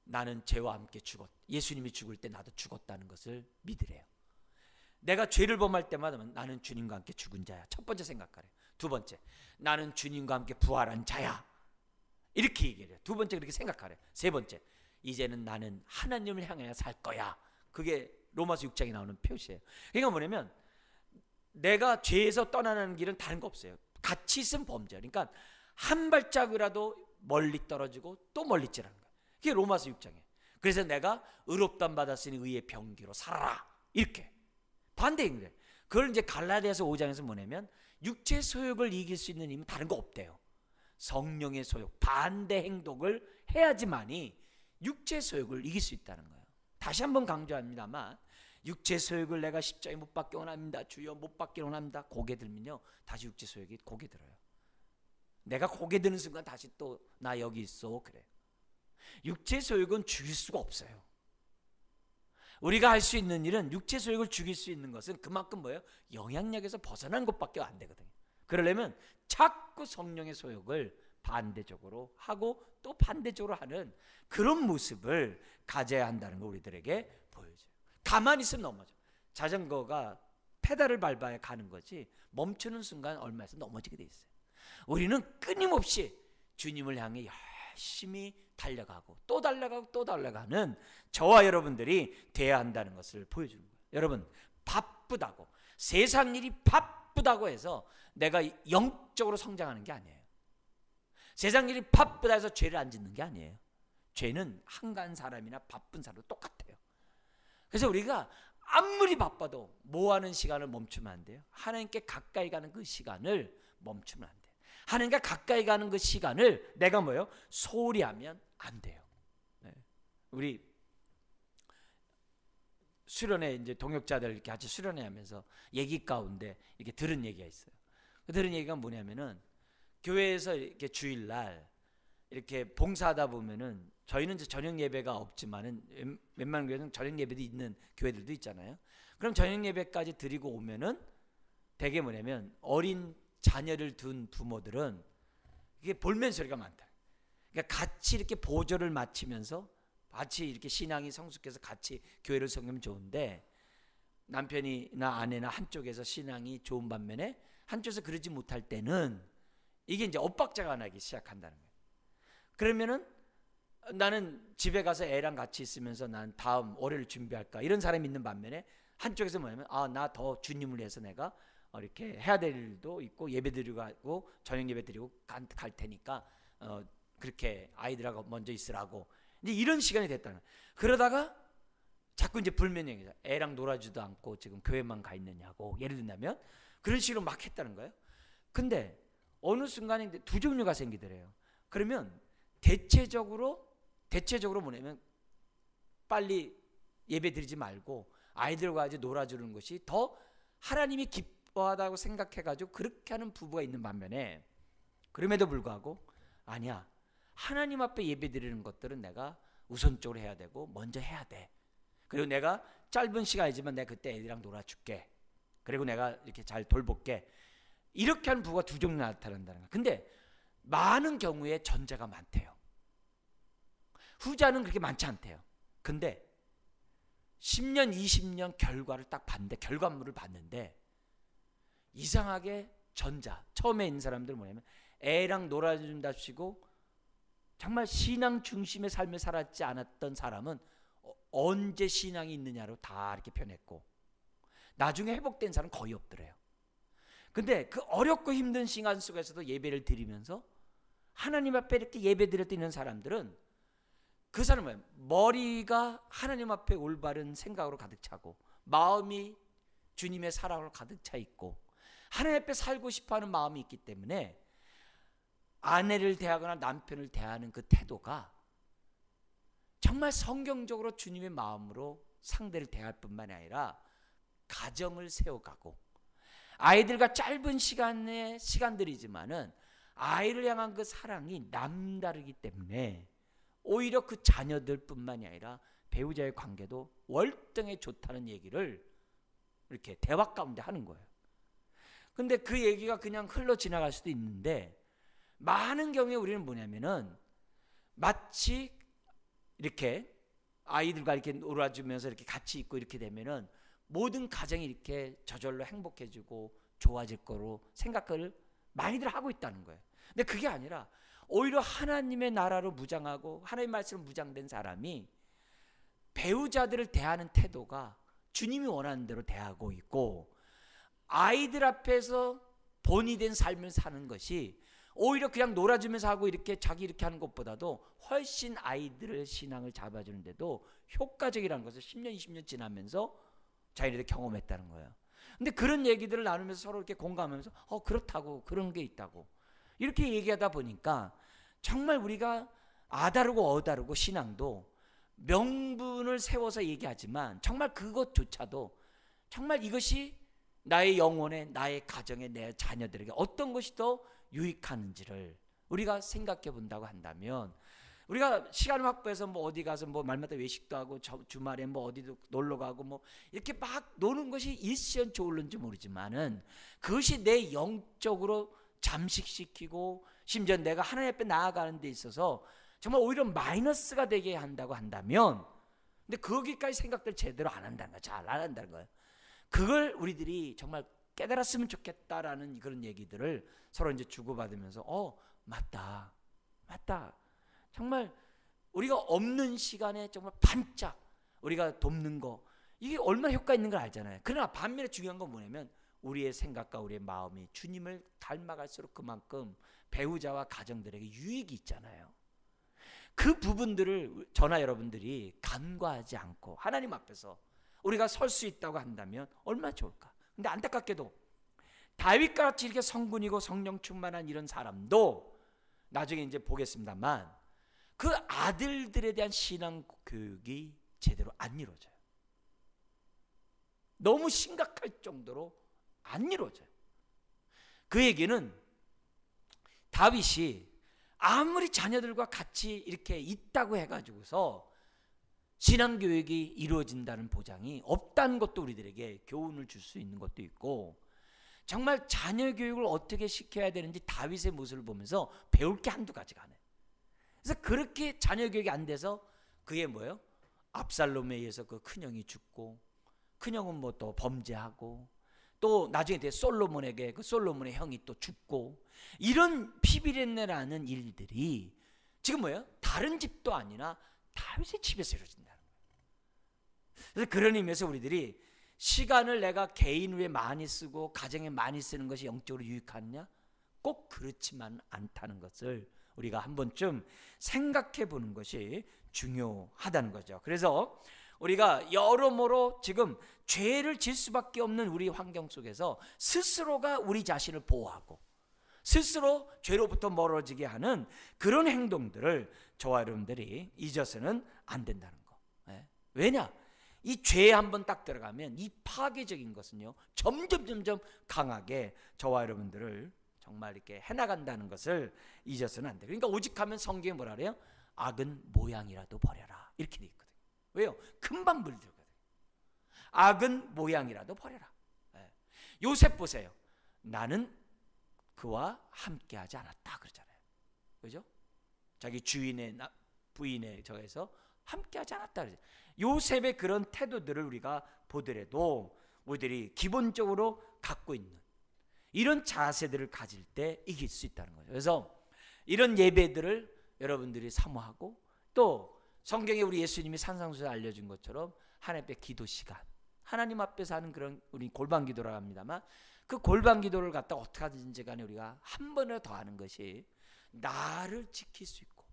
나는 죄와 함께 예수님이 죽을 때 나도 죽었다는 것을 믿으래요. 내가 죄를 범할 때마다 나는 주님과 함께 죽은 자야. 첫 번째 생각하래요. 두 번째, 나는 주님과 함께 부활한 자야. 이렇게 얘기해요. 두 번째, 그렇게 생각하래요. 세 번째, 이제는 나는 하나님을 향해 살 거야. 그게 로마서 6장에 나오는 표시예요. 그러니까 뭐냐면 내가 죄에서 떠나는 길은 다른 거 없어요. 같이 있으면 범죄. 그러니까 한 발짝이라도 멀리 떨어지고 또 멀리 찌라는 거예요. 그게 로마서 6장이에요. 그래서 내가 의롭다함 받았으니 의의 병기로 살아라. 이렇게. 반대인 거예요. 그걸 이제 갈라디아서 5장에서 뭐냐면 육체 소욕을 이길 수 있는 힘은 다른 거 없대요. 성령의 소욕, 반대 행동을 해야지만이 육체 소욕을 이길 수 있다는 거예요. 다시 한번 강조합니다만, 육체 소욕을 내가 십자가에 못 박기 원합니다. 주여 못 박기 원합니다. 고개 들면요, 다시 육체 소욕이 고개 들어요. 내가 고개 드는 순간 다시 또 나 여기 있어, 그래. 육체 소욕은 죽일 수가 없어요. 우리가 할 수 있는 일은, 육체 소욕을 죽일 수 있는 것은 그만큼 뭐예요? 영향력에서 벗어난 것밖에 안 되거든요. 그러려면 자꾸 성령의 소욕을 반대적으로 하고 또 반대적으로 하는 그런 모습을 가져야 한다는 거 우리들에게 보여줘요. 가만히 있으면 넘어져. 자전거가 페달을 밟아야 가는 거지 멈추는 순간 얼마 있으면 넘어지게 돼 있어요. 우리는 끊임없이 주님을 향해 열심히 달려가고 또 달려가고 또 달려가는 저와 여러분들이 돼야 한다는 것을 보여주는 거예요. 여러분, 바쁘다고, 세상 일이 바쁘다고 해서 내가 영적으로 성장하는 게 아니에요. 세상 일이 바쁘다 해서 죄를 안 짓는 게 아니에요. 죄는 한가한 사람이나 바쁜 사람도 똑같아요. 그래서 우리가 아무리 바빠도 뭐하는 시간을 멈추면 안 돼요. 하나님께 가까이 가는 그 시간을 멈추면 안 돼요. 하나님과 가까이 가는 그 시간을 내가 뭐예요? 소홀히 하면 안 돼요. 네. 우리 수련회 이제 동역자들 이렇게 같이 수련회 하면서 얘기 가운데 이렇게 들은 얘기가 있어요. 그 들은 얘기가 뭐냐면은 교회에서 이렇게 주일날 이렇게 봉사하다 보면은 저희는 이제 저녁 예배가 없지만은 웬만한 교회는 저녁 예배도 있는 교회들도 있잖아요. 그럼 저녁 예배까지 드리고 오면은 되게 뭐냐면 어린 자녀를 둔 부모들은 이게 볼멘 소리가 많다. 그러니까 같이 이렇게 보조를 마치면서 같이 이렇게 신앙이 성숙해서 같이 교회를 섬기면 좋은데 남편이나 아내나 한쪽에서 신앙이 좋은 반면에 한쪽에서 그러지 못할 때는 이게 이제 엇박자가 나기 시작한다는 거예요. 그러면은 나는 집에 가서 애랑 같이 있으면서 난 다음 월요일 준비할까 이런 사람이 있는 반면에 한쪽에서 뭐냐면 나 더 주님을 위해서 내가 이렇게 해야 될 일도 있고 예배 드리고 가고 저녁 예배 드리고 갈 테니까 그렇게 아이들하고 먼저 있으라고 이제 이런 시간이 됐다는 거예요. 그러다가 자꾸 이제 불면증이죠. 애랑 놀아주지도 않고 지금 교회만 가 있느냐고 예를 든다면 그런 식으로 막 했다는 거예요. 근데 어느 순간에 두 종류가 생기더래요. 그러면 대체적으로 뭐냐면 빨리 예배 드리지 말고 아이들과 이제 놀아주는 것이 더 하나님이 기뻐하다고 생각해가지고 그렇게 하는 부부가 있는 반면에 그럼에도 불구하고 아니야, 하나님 앞에 예배 드리는 것들은 내가 우선적으로 해야 되고 먼저 해야 돼. 그리고 내가 짧은 시간이지만 내가 그때 애들이랑 놀아줄게. 그리고 내가 이렇게 잘 돌볼게. 이렇게 하는 부부가 두 종류 나타난다는 거야. 근데 많은 경우에 전자가 많대요. 후자는 그렇게 많지 않대요. 근데 10년, 20년 결과를 딱 봤는데 결과물을 봤는데 이상하게 전자, 처음에 있는 사람들은 뭐냐면 애랑 놀아준답시고 정말 신앙 중심의 삶을 살았지 않았던 사람은 언제 신앙이 있느냐로 다 이렇게 표현했고 나중에 회복된 사람은 거의 없더래요. 근데 그 어렵고 힘든 시간 속에서도 예배를 드리면서 하나님 앞에 이렇게 예배 드릴 때 있는 사람들은 그 사람은 머리가 하나님 앞에 올바른 생각으로 가득 차고 마음이 주님의 사랑으로 가득 차 있고 하나님 앞에 살고 싶어하는 마음이 있기 때문에 아내를 대하거나 남편을 대하는 그 태도가 정말 성경적으로 주님의 마음으로 상대를 대할 뿐만 아니라 가정을 세워가고 아이들과 짧은 시간들이지만은 아이를 향한 그 사랑이 남다르기 때문에 오히려 그 자녀들뿐만이 아니라 배우자의 관계도 월등히 좋다는 얘기를 이렇게 대화 가운데 하는 거예요. 근데 그 얘기가 그냥 흘러 지나갈 수도 있는데 많은 경우에 우리는 뭐냐면은 마치 이렇게 아이들과 이렇게 놀아주면서 이렇게 같이 있고 이렇게 되면은 모든 가정이 이렇게 저절로 행복해지고 좋아질 거로 생각을 많이들 하고 있다는 거예요. 근데 그게 아니라 오히려 하나님의 나라로 무장하고 하나님의 말씀으로 무장된 사람이 배우자들을 대하는 태도가 주님이 원하는 대로 대하고 있고 아이들 앞에서 본이 된 삶을 사는 것이 오히려 그냥 놀아주면서 하고 이렇게 자기 이렇게 하는 것보다도 훨씬 아이들의 신앙을 잡아주는데도 효과적이라는 것을 10년, 20년 지나면서 자기네들 경험했다는 거예요. 근데 그런 얘기들을 나누면서 서로 이렇게 공감하면서 그렇다고 그런 게 있다고 이렇게 얘기하다 보니까 정말 우리가 아다르고 어다르고 신앙도 명분을 세워서 얘기하지만 정말 그것조차도 정말 이것이 나의 영혼에 나의 가정에 내 자녀들에게 어떤 것이 더 유익하는지를 우리가 생각해 본다고 한다면 우리가 시간을 확보해서 뭐 어디 가서 뭐 말마다 외식도 하고 주말에 뭐 어디도 놀러 가고 뭐 이렇게 막 노는 것이 일시연 좋을는지 모르지만은 그것이 내 영적으로 잠식시키고 심지어 내가 하나님 앞에 나아가는 데 있어서 정말 오히려 마이너스가 되게 한다고 한다면 근데 거기까지 생각들 제대로 안 한다는 거예요. 잘 안 한다는 거예요. 그걸 우리들이 정말 깨달았으면 좋겠다라는 그런 얘기들을 서로 이제 주고받으면서 맞다. 정말 우리가 없는 시간에 정말 반짝 우리가 돕는 거 이게 얼마나 효과 있는 걸 알잖아요. 그러나 반면에 중요한 건 뭐냐면 우리의 생각과 우리의 마음이 주님을 닮아갈수록 그만큼 배우자와 가정들에게 유익이 있잖아요. 그 부분들을 저나 여러분들이 간과하지 않고 하나님 앞에서 우리가 설 수 있다고 한다면 얼마나 좋을까. 근데 안타깝게도 다윗과 같이 이렇게 성군이고 성령 충만한 이런 사람도 나중에 이제 보겠습니다만 그 아들들에 대한 신앙 교육이 제대로 안 이루어져요. 너무 심각할 정도로 안 이루어져요. 그 얘기는 다윗이 아무리 자녀들과 같이 이렇게 있다고 해가지고서 신앙교육이 이루어진다는 보장이 없다는 것도 우리들에게 교훈을 줄 수 있는 것도 있고, 정말 자녀 교육을 어떻게 시켜야 되는지 다윗의 모습을 보면서 배울 게 한두 가지가 아니에요. 그래서 그렇게 자녀 교육이 안 돼서 그게 뭐예요? 압살롬에 의해서 그 큰형이 죽고, 큰형은 뭐 또 범죄하고, 또 나중에 솔로몬에게 그 솔로몬의 형이 또 죽고, 이런 피비린내라는 일들이 지금 뭐예요? 다른 집도 아니라 다윗의 집에서 이루어진다는 거예요. 그래서 그런 의미에서 우리들이 시간을 내가 개인 위에 많이 쓰고 가정에 많이 쓰는 것이 영적으로 유익하느냐? 꼭 그렇지만 않다는 것을 우리가 한 번쯤 생각해 보는 것이 중요하다는 거죠. 그래서 우리가 여러모로 지금 죄를 질 수밖에 없는 우리 환경 속에서 스스로가 우리 자신을 보호하고 스스로 죄로부터 멀어지게 하는 그런 행동들을 저와 여러분들이 잊어서는 안 된다는 거. 왜냐? 이 죄에 한번 딱 들어가면 이 파괴적인 것은요 점점 강하게 저와 여러분들을 정말 이렇게 해나간다는 것을 잊어서는 안 돼요. 그러니까 오직하면 성경에 뭐라 그래요? 악은 모양이라도 버려라 이렇게 돼 있거든요. 왜요? 금방 물들거든요. 악은 모양이라도 버려라. 요셉 보세요. 나는 그와 함께하지 않았다 그러잖아요. 그죠? 자기 주인의 부인의 저에서 함께하지 않았다 그러죠. 요셉의 그런 태도들을 우리가 보더라도 우리들이 기본적으로 갖고 있는 이런 자세들을 가질 때 이길 수 있다는 거죠. 그래서 이런 예배들을 여러분들이 사모하고, 또 성경에 우리 예수님이 산상수훈에 알려준 것처럼 하나님의 기도 시간, 하나님 앞에서 하는 그런 우리 골방 기도라고 합니다만, 그 골방 기도를 갖다 어떻게 하든지 간에 우리가 한 번이라도 더 하는 것이 나를 지킬 수 있고,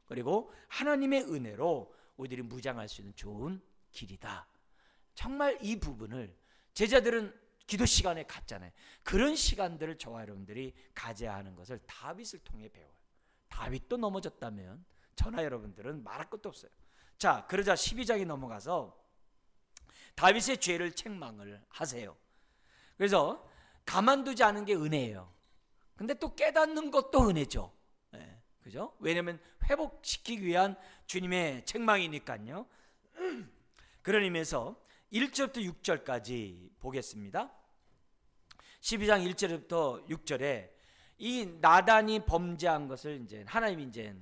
그리고 하나님의 은혜로 우리들이 무장할 수 있는 좋은 길이다. 정말 이 부분을 제자들은 기도 시간에 갔잖아요. 그런 시간들을 저와 여러분들이 가져야 하는 것을 다윗을 통해 배워요. 다윗도 넘어졌다면 저나 여러분들은 말할 것도 없어요. 자, 그러자 12장에 넘어가서 다윗의 죄를 책망을 하세요. 그래서 가만두지 않은 게 은혜예요. 근데 또 깨닫는 것도 은혜죠. 그죠? 왜냐하면 회복시키기 위한 주님의 책망이니까요. 그런 의미에서 1절부터 6절까지 보겠습니다. 12장 1절부터 6절에 이 나단이 범죄한 것을 이제 하나님이 이제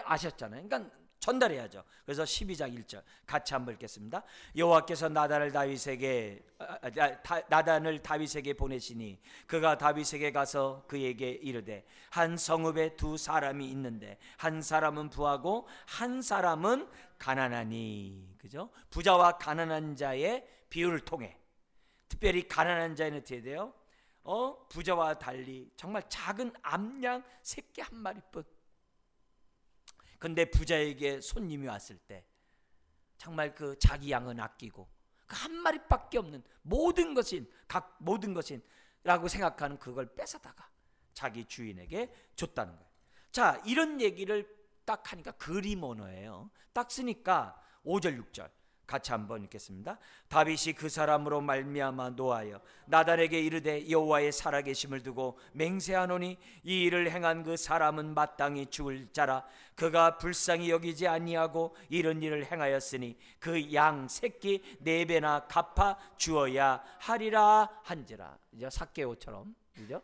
아셨잖아요. 그러니까 전달해야죠. 그래서 12장 1절 같이 한번 읽겠습니다. 여호와께서 나단을 다윗에게 보내시니 그가 다윗에게 가서 그에게 이르되 한 성읍에 두 사람이 있는데 한 사람은 부하고 한 사람은 가난하니. 그죠? 부자와 가난한 자의 비유를 통해 특별히 가난한 자는 어떻게 돼요? 부자와 달리 정말 작은 암양 새끼 한 마리뿐. 근데 부자에게 손님이 왔을 때 정말 그 자기 양은 아끼고 그 한 마리밖에 없는 모든 것인 라고 생각하는 그걸 뺏어다가 자기 주인에게 줬다는 거예요. 자, 이런 얘기를 딱 하니까 그림 언어예요. 딱 쓰니까 5절 6절 같이 한번 읽겠습니다. 다윗이 그 사람으로 말미암아 노하여 나단에게 이르되 여호와의 살아계심을 두고 맹세하노니 이 일을 행한 그 사람은 마땅히 죽을 자라. 그가 불쌍히 여기지 아니하고 이런 일을 행하였으니 그 양 새끼 4배나 갚아 주어야 하리라 한지라. 이제 삭개오처럼 그죠?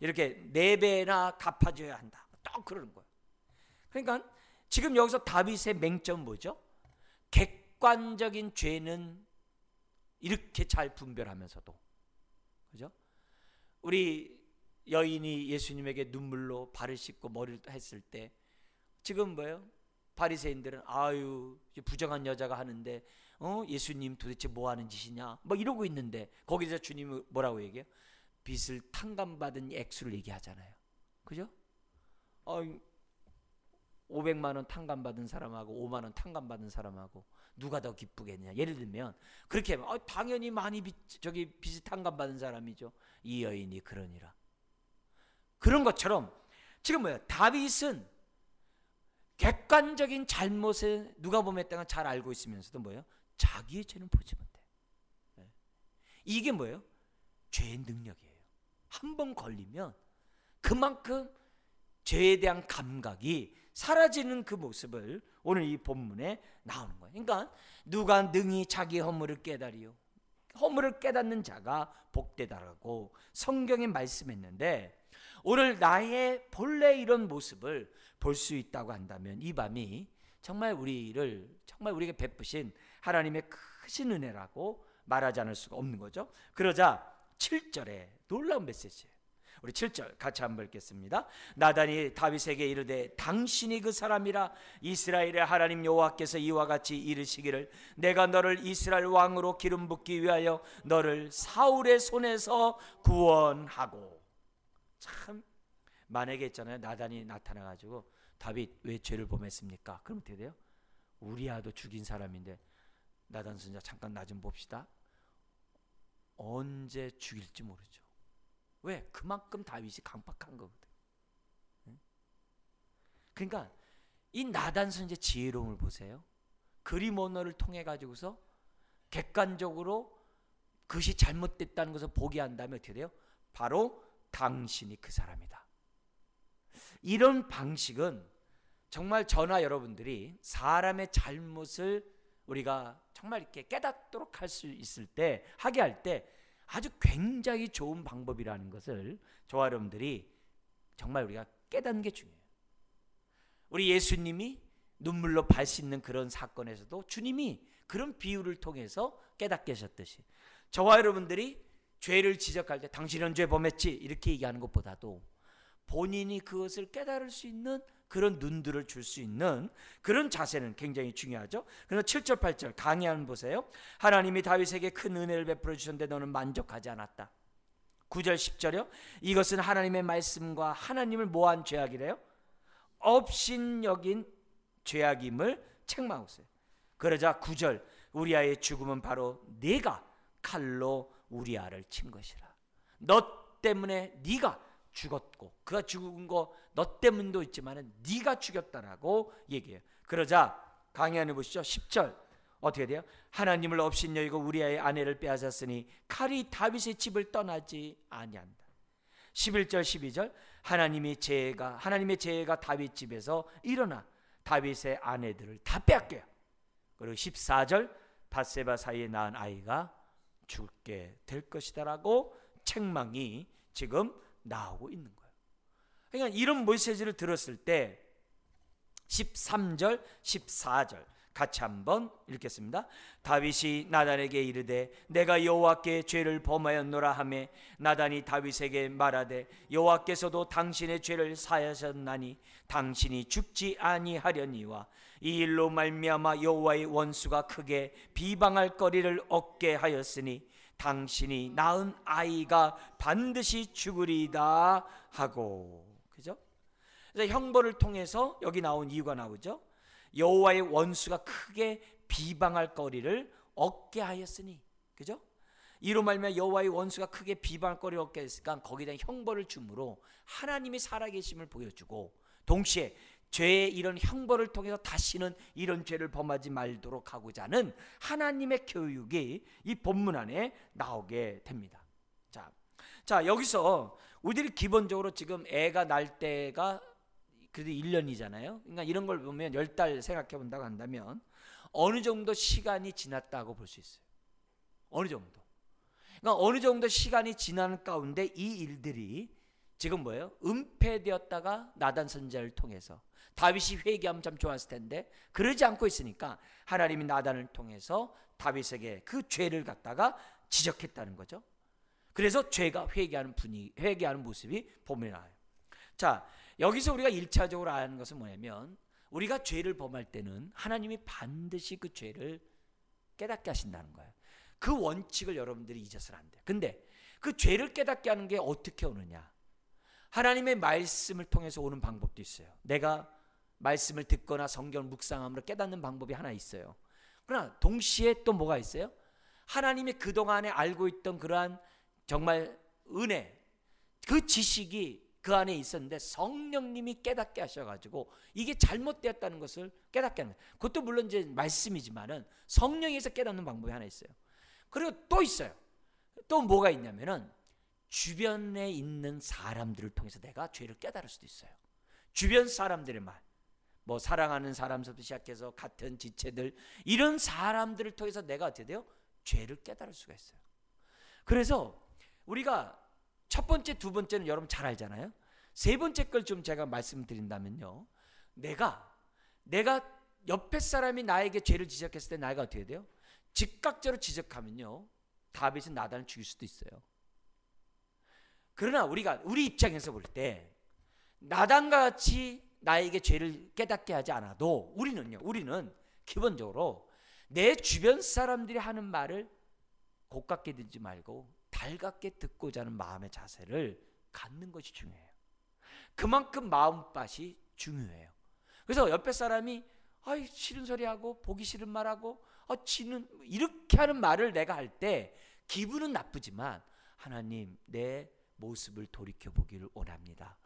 이렇게 4배나 갚아줘야 한다. 딱 그러는 거예요. 그러니까 지금 여기서 다윗의 맹점 뭐죠? 객관적인 죄는 이렇게 잘 분별하면서도 그죠? 우리 여인이 예수님에게 눈물로 발을 씻고 머리를 했을 때 지금 뭐예요? 바리새인들은 아유 부정한 여자가 하는데 예수님 도대체 뭐 하는 짓이냐 뭐 이러고 있는데 거기서 주님이 뭐라고 얘기해요? 빚을 탕감받은 액수를 얘기하잖아요. 그죠? 500만 원 탕감받은 사람하고 5만 원 탕감받은 사람하고 누가 더 기쁘겠냐. 예를 들면 그렇게 하면 당연히 많이 빚이 탕감받은 사람이죠. 이 여인이 그러니라. 그런 것처럼 지금 뭐야? 다윗은 객관적인 잘못에 누가복음에 따라 잘 알고 있으면서도 뭐예요? 자기의 죄는 보지 못해. 이게 뭐예요? 죄의 능력이에요. 한 번 걸리면 그만큼 죄에 대한 감각이 사라지는 그 모습을 오늘 이 본문에 나오는 거예요. 그러니까 누가 능히 자기 허물을 깨달이요 허물을 깨닫는 자가 복되다라고 성경에 말씀했는데 오늘 나의 본래 이런 모습을 볼 수 있다고 한다면 이 밤이 정말 우리에게 베푸신 하나님의 크신 은혜라고 말하지 않을 수가 없는 거죠. 그러자 7절에 놀라운 메시지예요. 우리 7절 같이 한번 읽겠습니다. 나단이 다윗에게 이르되 당신이 그 사람이라 이스라엘의 하나님 여호와께서 이와 같이 이르시기를 내가 너를 이스라엘 왕으로 기름 붓기 위하여 너를 사울의 손에서 구원하고. 참 만약에 있잖아요. 나단이 나타나가지고 다윗 왜 죄를 범했습니까? 그럼 어떻게 돼요? 우리아도 죽인 사람인데 나단 선지자 잠깐 나 좀 봅시다. 언제 죽일지 모르죠. 왜? 그만큼 다윗이 강팍한 거거든. 그러니까 이 나단 선지의 지혜로움을 보세요. 그림 언어를 통해 가지고서 객관적으로 그것이 잘못됐다는 것을 보게 한다면 어떻게 돼요? 바로 당신이 그 사람이다. 이런 방식은 정말 저나 여러분들이 사람의 잘못을 우리가 정말 이렇게 깨닫도록 할 수 있을 때, 하게 할 때 아주 굉장히 좋은 방법이라는 것을 저와 여러분들이 정말 우리가 깨닫는 게 중요해요. 우리 예수님이 눈물로 발 씻는 그런 사건에서도 주님이 그런 비유를 통해서 깨닫게 하셨듯이 저와 여러분들이 죄를 지적할 때 당신은 죄 범했지 이렇게 얘기하는 것보다도 본인이 그것을 깨달을 수 있는 그런 눈들을 줄 수 있는 그런 자세는 굉장히 중요하죠. 그래서 7절 8절 강의 한번 보세요. 하나님이 다윗에게 큰 은혜를 베풀어 주셨는데 너는 만족하지 않았다. 9절 10절이요. 이것은 하나님의 말씀과 하나님을 모한 죄악이래요. 업신여긴 죄악임을 책망하고 있어요. 그러자 9절 우리아의 죽음은 바로 네가 칼로 우리아를 친 것이라. 너 때문에 네가 죽었고 그가 죽은 거 너 때문도 있지만 네가 죽였다라고 얘기해요. 그러자 강의안에 보시죠. 10절 어떻게 돼요? 하나님을 업신여기고 우리아의 아내를 빼앗았으니 칼이 다윗의 집을 떠나지 아니한다. 11절 12절 하나님의 죄가 다윗 집에서 일어나 다윗의 아내들을 다 빼앗겨요. 그리고 14절 밧세바 사이에 낳은 아이가 죽게 될 것이다라고 책망이 지금 나오고 있는 거예요. 그러니까 이런 메시지를 들었을 때 13절 14절 같이 한번 읽겠습니다. 다윗이 나단에게 이르되 내가 여호와께 죄를 범하였노라 하매 나단이 다윗에게 말하되 여호와께서도 당신의 죄를 사하셨나니 당신이 죽지 아니하려니와 이 일로 말미암아 여호와의 원수가 크게 비방할 거리를 얻게 하였으니 당신이 낳은 아이가 반드시 죽으리다 하고. 그죠? 그래서 형벌을 통해서 여기 나온 이유가 나오죠. 여호와의 원수가 크게 비방할 거리를 얻게 하였으니. 그죠? 이로 말미암아 여호와의 원수가 크게 비방할 거리를 얻게 했으니까 거기에 대한 형벌을 줌으로 하나님이 살아계심을 보여주고 동시에 죄의 이런 형벌을 통해서 다시는 이런 죄를 범하지 말도록 하고자 하는 하나님의 교육이 이 본문 안에 나오게 됩니다. 자 여기서 우리들이 기본적으로 지금 애가 날 때가 그래도 1년이잖아요. 그러니까 이런 걸 보면 10달 생각해 본다고 한다면 어느 정도 시간이 지났다고 볼 수 있어요. 어느 정도. 그러니까 어느 정도 시간이 지나는 가운데 이 일들이 지금 뭐예요? 은폐되었다가 나단 선지자를 통해서 다윗이 회개하면 참 좋았을 텐데 그러지 않고 있으니까 하나님이 나단을 통해서 다윗에게 그 죄를 갖다가 지적했다는 거죠. 그래서 죄가 회개하는 분위기, 회개하는 모습이 보면 나와요. 자, 여기서 우리가 1차적으로 아는 것은 뭐냐면 우리가 죄를 범할 때는 하나님이 반드시 그 죄를 깨닫게 하신다는 거예요. 그 원칙을 여러분들이 잊어서는 안 돼요. 근데 그 죄를 깨닫게 하는 게 어떻게 오느냐? 하나님의 말씀을 통해서 오는 방법도 있어요. 내가 말씀을 듣거나 성경을 묵상함으로 깨닫는 방법이 하나 있어요. 그러나 동시에 또 뭐가 있어요? 하나님이 그동안에 알고 있던 그러한 정말 은혜, 그 지식이 그 안에 있었는데 성령님이 깨닫게 하셔가지고 이게 잘못되었다는 것을 깨닫게 하는 거예요. 그것도 물론 이제 말씀이지만은 성령에서 깨닫는 방법이 하나 있어요. 그리고 또 있어요. 또 뭐가 있냐면은 주변에 있는 사람들을 통해서 내가 죄를 깨달을 수도 있어요. 주변 사람들의 말, 뭐 사랑하는 사람부터 시작해서 같은 지체들, 이런 사람들을 통해서 내가 어떻게 돼요? 죄를 깨달을 수가 있어요. 그래서 우리가 첫 번째, 두 번째는 여러분 잘 알잖아요. 세 번째 걸 좀 제가 말씀드린다면요, 내가 옆에 사람이 나에게 죄를 지적했을 때 나가 어떻게 돼요? 즉각적으로 지적하면요, 다윗은 나단을 죽일 수도 있어요. 그러나 우리 입장에서 볼 때 나단과 같이 나에게 죄를 깨닫게 하지 않아도 우리는 기본적으로 내 주변 사람들이 하는 말을 고깝게 듣지 말고 달갑게 듣고자 하는 마음의 자세를 갖는 것이 중요해요. 그만큼 마음밭이 중요해요. 그래서 옆에 사람이 싫은 소리하고 보기 싫은 말하고 지는 이렇게 하는 말을 내가 할 때 기분은 나쁘지만 하나님, 내 모습을 돌이켜보기를 원합니다,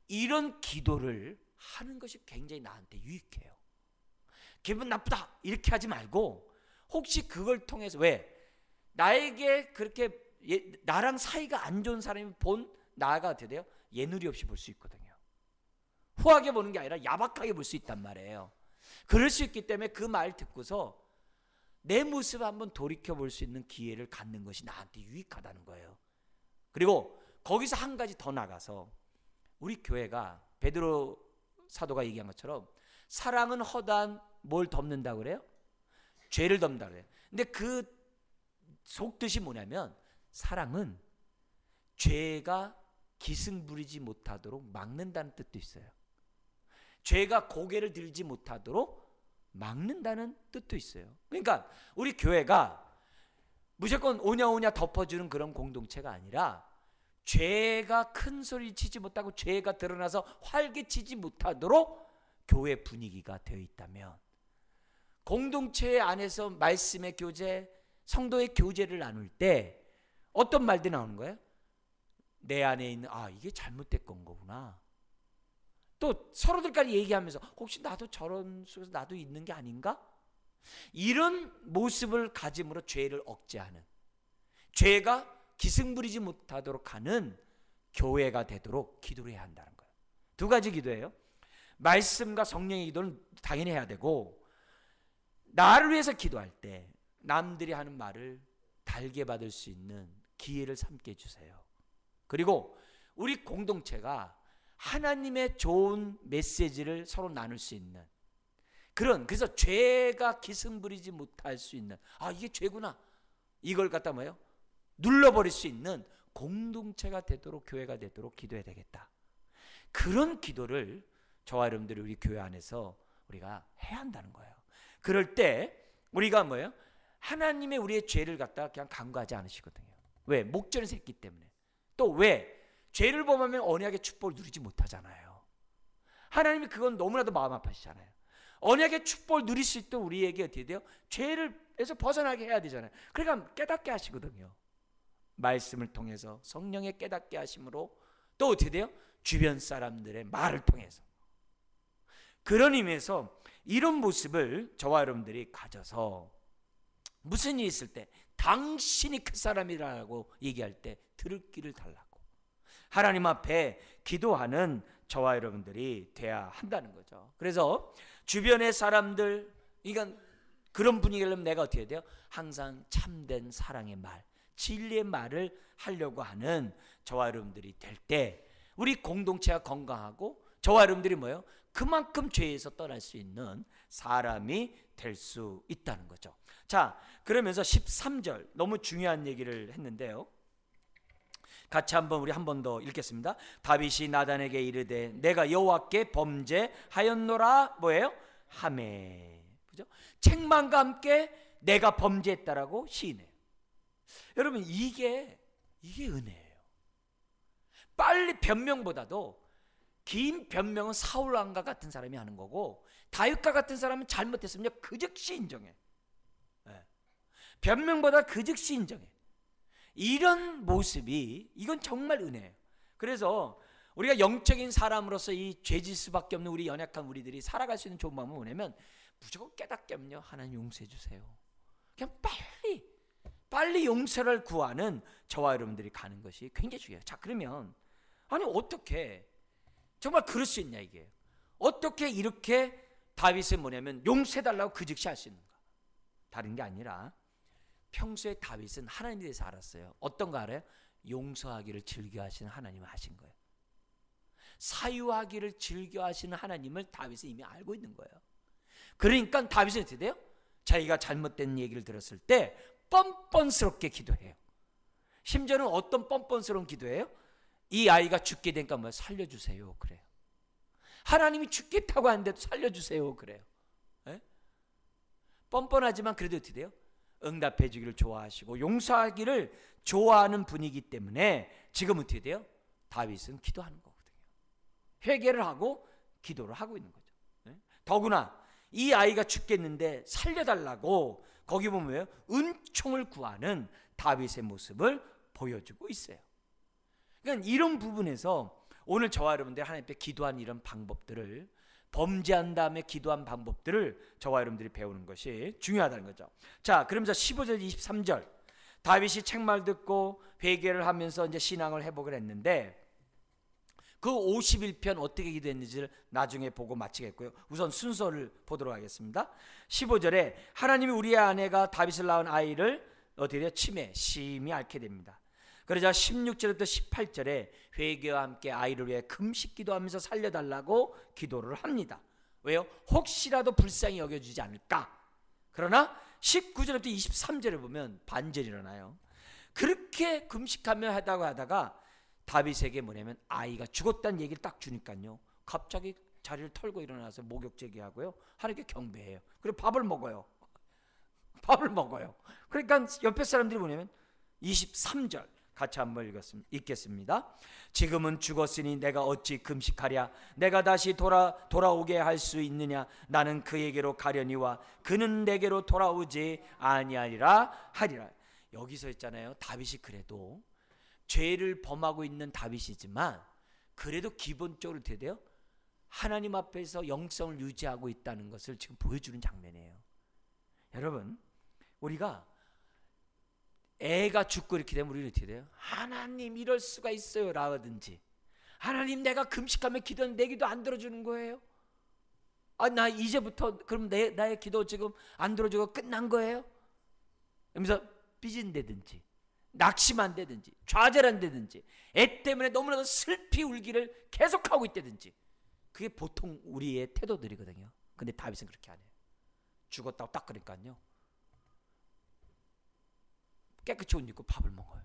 이런 기도를 하는 것이 굉장히 나한테 유익해요. 기분 나쁘다 이렇게 하지 말고 혹시 그걸 통해서, 왜? 나에게 그렇게 나랑 사이가 안 좋은 사람이 본 나가 어떻게 돼요? 예누리 없이 볼 수 있거든요. 후하게 보는 게 아니라 야박하게 볼 수 있단 말이에요. 그럴 수 있기 때문에 그 말 듣고서 내 모습을 한번 돌이켜볼 수 있는 기회를 갖는 것이 나한테 유익하다는 거예요. 그리고 거기서 한 가지 더 나가서 우리 교회가 베드로 사도가 얘기한 것처럼 사랑은 허다한 뭘 덮는다고 그래요? 죄를 덮는다고 그래요. 근데 그 속뜻이 뭐냐면 사랑은 죄가 기승 부리지 못하도록 막는다는 뜻도 있어요. 죄가 고개를 들지 못하도록 막는다는 뜻도 있어요. 그러니까 우리 교회가 무조건 오냐오냐 덮어주는 그런 공동체가 아니라 죄가 큰 소리 치지 못하고 죄가 드러나서 활개치지 못하도록 교회 분위기가 되어 있다면, 공동체 안에서 말씀의 교제, 성도의 교제를 나눌 때 어떤 말들이 나오는 거예요? 내 안에 있는 이게 잘못된 거구나. 또 서로들까지 얘기하면서 혹시 나도 저런 속에서 나도 있는 게 아닌가? 이런 모습을 가짐으로 죄를 억제하는, 죄가 기승부리지 못하도록 하는 교회가 되도록 기도를 해야 한다는 거예요. 두 가지 기도예요. 말씀과 성령의 기도는 당연히 해야 되고, 나를 위해서 기도할 때 남들이 하는 말을 달게 받을 수 있는 기회를 삼게 해주세요. 그리고 우리 공동체가 하나님의 좋은 메시지를 서로 나눌 수 있는 그래서 죄가 기승부리지 못할 수 있는, 이게 죄구나, 이걸 갖다 뭐예요? 눌러버릴 수 있는 공동체가 되도록, 교회가 되도록 기도해야 되겠다. 그런 기도를 저와 여러분들이 우리 교회 안에서 우리가 해야 한다는 거예요. 그럴 때 우리가 뭐예요? 하나님의 우리의 죄를 갖다가 그냥 간과하지 않으시거든요. 왜? 목전에서 했기 때문에. 또 왜? 죄를 범하면 언약의 축복을 누리지 못하잖아요. 하나님이 그건 너무나도 마음 아파하시잖아요. 언약의 축복을 누릴 수 있도록 우리에게 어떻게 돼요? 죄를에서 벗어나게 해야 되잖아요. 그러니까 깨닫게 하시거든요. 말씀을 통해서 성령의 깨닫게 하심으로, 또 어떻게 돼요? 주변 사람들의 말을 통해서. 그런 의미에서 이런 모습을 저와 여러분들이 가져서 무슨 일이 있을 때 당신이 그 사람이라고 얘기할 때 들을 귀를 달라고 하나님 앞에 기도하는 저와 여러분들이 돼야 한다는 거죠. 그래서 주변의 사람들, 그러니까 그런 분위기를 내가 어떻게 해야 돼요? 항상 참된 사랑의 말, 진리의 말을 하려고 하는 저와 여러분들이 될 때 우리 공동체가 건강하고 저와 여러분들이 뭐예요? 그만큼 죄에서 떠날 수 있는 사람이 될 수 있다는 거죠. 자, 그러면서 13절 너무 중요한 얘기를 했는데요. 같이 한번 우리 한 번 더 읽겠습니다. 다윗이 나단에게 이르되 내가 여호와께 범죄하였노라 뭐예요? 하매. 그죠? 책망과 함께 내가 범죄했다라고 시인해요. 여러분 이게 은혜예요. 빨리 변명보다도 긴 변명은 사울 왕과 같은 사람이 하는 거고, 다윗과 같은 사람은 잘못했으면 그 즉시 인정해. 변명보다 그 즉시 인정해. 이런 모습이, 이건 정말 은혜예요. 그래서 우리가 영적인 사람으로서 이 죄질 수밖에 없는 우리 연약한 우리들이 살아갈 수 있는 좋은 방법은 뭐냐면 무조건 깨닫게 하면요, 하나님 용서해 주세요. 그냥 빨리 용서를 구하는 저와 여러분들이 가는 것이 굉장히 중요해요. 자, 그러면 아니 어떻게 정말 그럴 수 있냐, 이게 어떻게 이렇게 다윗은 뭐냐면 용서해달라고 그 즉시 할 수 있는가? 다른 게 아니라 평소에 다윗은 하나님에 대해서 알았어요. 어떤 거 알아요? 용서하기를 즐겨하시는 하나님을 하신 거예요. 사유하기를 즐겨하시는 하나님을 다윗은 이미 알고 있는 거예요. 그러니까 다윗은 어떻게 돼요? 자기가 잘못된 얘기를 들었을 때 뻔뻔스럽게 기도해요. 심지어는 어떤 뻔뻔스러운 기도예요? 이 아이가 죽게 되니까 뭐 살려주세요 그래요. 하나님이 죽겠다고 하는데도 살려주세요 그래요. 에? 뻔뻔하지만 그래도 어떻게 돼요? 응답해 주기를 좋아하시고 용서하기를 좋아하는 분이기 때문에 지금 어떻게 돼요? 다윗은 기도하는 거거든요. 회개를 하고 기도를 하고 있는 거죠. 에? 더구나 이 아이가 죽겠는데 살려달라고 거기 보면 뭐예요? 은총을 구하는 다윗의 모습을 보여주고 있어요. 그러니까 이런 부분에서 오늘 저와 여러분들이 하나님 앞에 기도한 이런 방법들을, 범죄한 다음에 기도한 방법들을 저와 여러분들이 배우는 것이 중요하다는 거죠. 자, 그러면서 15절 23절 다윗이 책말 듣고 회개를 하면서 이제 신앙을 회복을 했는데 그 51편 어떻게 기도했는지를 나중에 보고 마치겠고요. 우선 순서를 보도록 하겠습니다. 15절에 하나님이 우리의 아내가 다윗을 낳은 아이를 어떻게 돼요? 치매, 심히 앓게 됩니다. 그러자 16절부터 18절에 회개와 함께 아이를 위해 금식 기도하면서 살려달라고 기도를 합니다. 왜요? 혹시라도 불쌍히 여겨주지 않을까. 그러나 19절부터 23절에 보면 반절이 일어나요. 그렇게 금식하며 하다가 다윗에게 뭐냐면 아이가 죽었다는 얘기를 딱 주니까요, 갑자기 자리를 털고 일어나서 목욕 제기하고요, 하나님께 경배해요. 그리고 밥을 먹어요. 그러니까 옆에 사람들이 뭐냐면 23절 같이 한번 읽겠습니다. 지금은 죽었으니 내가 어찌 금식하랴. 내가 다시 돌아오게 할 수 있느냐. 나는 그에게로 가려니와 그는 내게로 돌아오지 아니하리라 하리라. 여기서 있잖아요, 다윗이 그래도 죄를 범하고 있는 다윗이지만 그래도 기본적으로 어떻게 돼요? 하나님 앞에서 영성을 유지하고 있다는 것을 지금 보여주는 장면이에요. 여러분, 우리가 애가 죽고 이렇게 되면 우리는 어떻게 돼요? 하나님 이럴 수가 있어요 라든지, 하나님 내가 금식하며 기도하는데 내 기도 안 들어주는 거예요? 나 이제부터 그럼 나의 기도 지금 안 들어주고 끝난 거예요? 그러면서 삐진다든지 낙심한다든지 좌절한다든지 애 때문에 너무나도 슬피 울기를 계속하고 있다든지, 그게 보통 우리의 태도들이거든요. 근데 다윗은 그렇게 안 해요. 죽었다고 딱 그러니까요, 깨끗이 옷 입고 밥을 먹어요.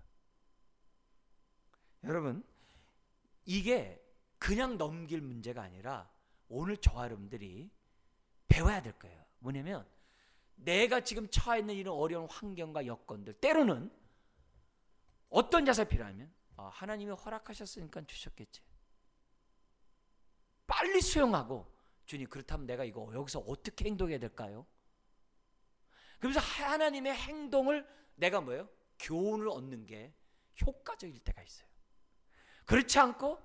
여러분, 이게 그냥 넘길 문제가 아니라 오늘 저와 여러분들이 배워야 될 거예요. 뭐냐면 내가 지금 처해 있는 이런 어려운 환경과 여건들, 때로는 어떤 자세가 필요하면 하나님이 허락하셨으니까 주셨겠지. 빨리 수용하고, 주님 그렇다면 내가 이거 여기서 어떻게 행동해야 될까요? 그러면서 하나님의 행동을 내가 뭐예요? 교훈을 얻는 게 효과적일 때가 있어요. 그렇지 않고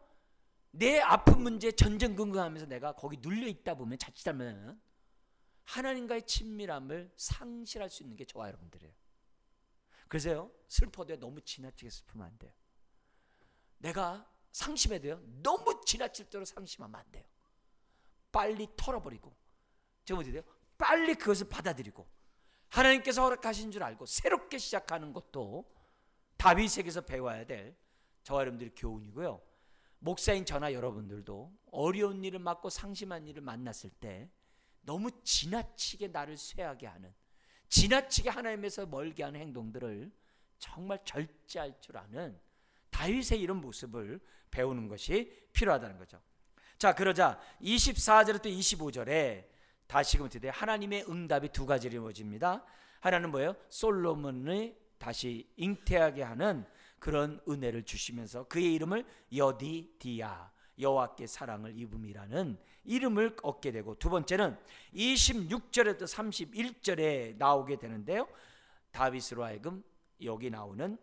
내 아픈 문제에 전전긍긍하면서 내가 거기 눌려 있다 보면 자칫 잘못하면 하나님과의 친밀함을 상실할 수 있는 게 저와 여러분들이에요. 그래서요, 슬퍼도 너무 지나치게 슬프면 안 돼요. 내가 상심해도요, 너무 지나칠 대로 상심하면 안 돼요. 빨리 털어버리고, 지금 어떻게 돼요? 빨리 그것을 받아들이고 하나님께서 허락하신 줄 알고 새롭게 시작하는 것도 다윗에게서 배워야 될 저와 여러분들의 교훈이고요. 목사인 저나 여러분들도 어려운 일을 맞고 상심한 일을 만났을 때 너무 지나치게 나를 쇠하게 하는, 지나치게 하나님에서 멀게 하는 행동들을 정말 절제할 줄 아는 다윗의 이런 모습을 배우는 것이 필요하다는 거죠. 자, 그러자 24절부터 25절에 다시금 어떻게 돼요? 하나님의 응답이 두 가지로 이루어집니다. 하나는 뭐예요? 솔로몬을 다시 잉태하게 하는 그런 은혜를 주시면서 그의 이름을 여디디야, 여호와께 사랑을 입음이라는 이름을 얻게 되고, 두 번째는 26절에서 31절에 나오게 되는데요, 다윗으로 하여금 여기 나오는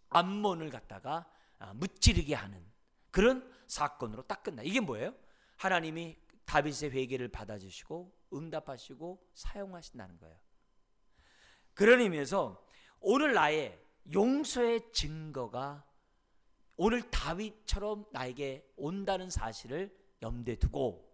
암몬을 갖다가 무찌르게 하는 그런 사건으로 딱 끝나. 이게 뭐예요? 하나님이 다윗의 회개를 받아주시고 응답하시고 사용하신다는 거예요. 그런 의미에서 오늘 나의 용서의 증거가 오늘 다윗처럼 나에게 온다는 사실을 염두에 두고,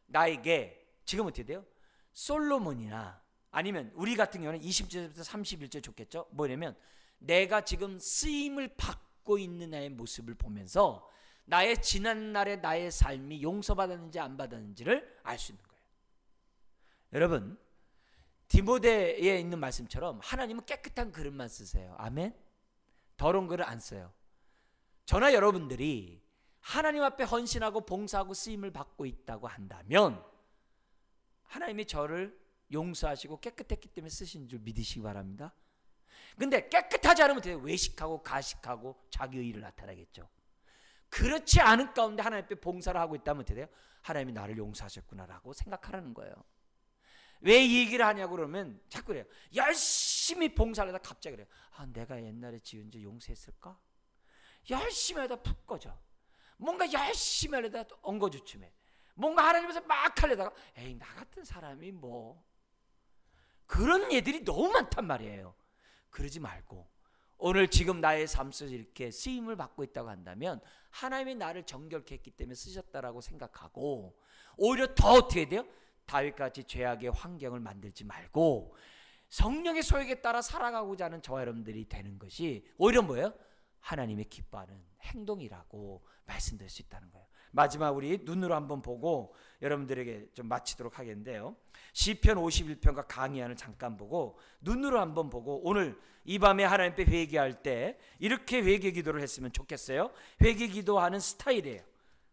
나에게 지금 어떻게 돼요? 솔로몬이나 아니면 우리 같은 경우는 20절부터 31절 좋겠죠? 뭐냐면 내가 지금 쓰임을 받고 있는 나의 모습을 보면서 나의 지난날의 나의 삶이 용서받았는지 안 받았는지를 알 수 있는 거예요. 여러분, 디모데에 있는 말씀처럼 하나님은 깨끗한 그릇만 쓰세요. 아멘? 더러운 그릇 안 써요. 저나 여러분들이 하나님 앞에 헌신하고 봉사하고 쓰임을 받고 있다고 한다면 하나님이 저를 용서하시고 깨끗했기 때문에 쓰신 줄 믿으시기 바랍니다. 근데 깨끗하지 않으면 어떻게 외식하고 가식하고 자기 의의를 나타나겠죠. 그렇지 않은 가운데 하나님 앞에 봉사를 하고 있다면 어떻게 돼요? 하나님이 나를 용서하셨구나라고 생각하라는 거예요. 왜 이 얘기를 하냐고 그러면 자꾸 그래요. 열심히 봉사를 하다 갑자기 그래요. 내가 옛날에 지은 죄 용서했을까? 열심히 하다 푹 꺼져. 뭔가 열심히 하려다 엉거주춤해. 뭔가 하나님께서 막 하려다가 에이, 나 같은 사람이 뭐. 그런 예들이 너무 많단 말이에요. 그러지 말고 오늘 지금 나의 삶 속에서 이렇게 쓰임을 받고 있다고 한다면 하나님이 나를 정결케 했기 때문에 쓰셨다라고 생각하고, 오히려 더 어떻게 돼요? 다윗같이 죄악의 환경을 만들지 말고 성령의 소욕에 따라 살아가고자 하는 저와 여러분들이 되는 것이 오히려 뭐예요? 하나님의 기뻐하는 행동이라고 말씀드릴 수 있다는 거예요. 마지막 우리 눈으로 한번 보고 여러분들에게 좀 마치도록 하겠는데요, 시편 51편과 강의안을 잠깐 보고 눈으로 한번 보고 오늘 이 밤에 하나님 앞에 회개할 때 이렇게 회개 기도를 했으면 좋겠어요. 회개 기도하는 스타일이에요.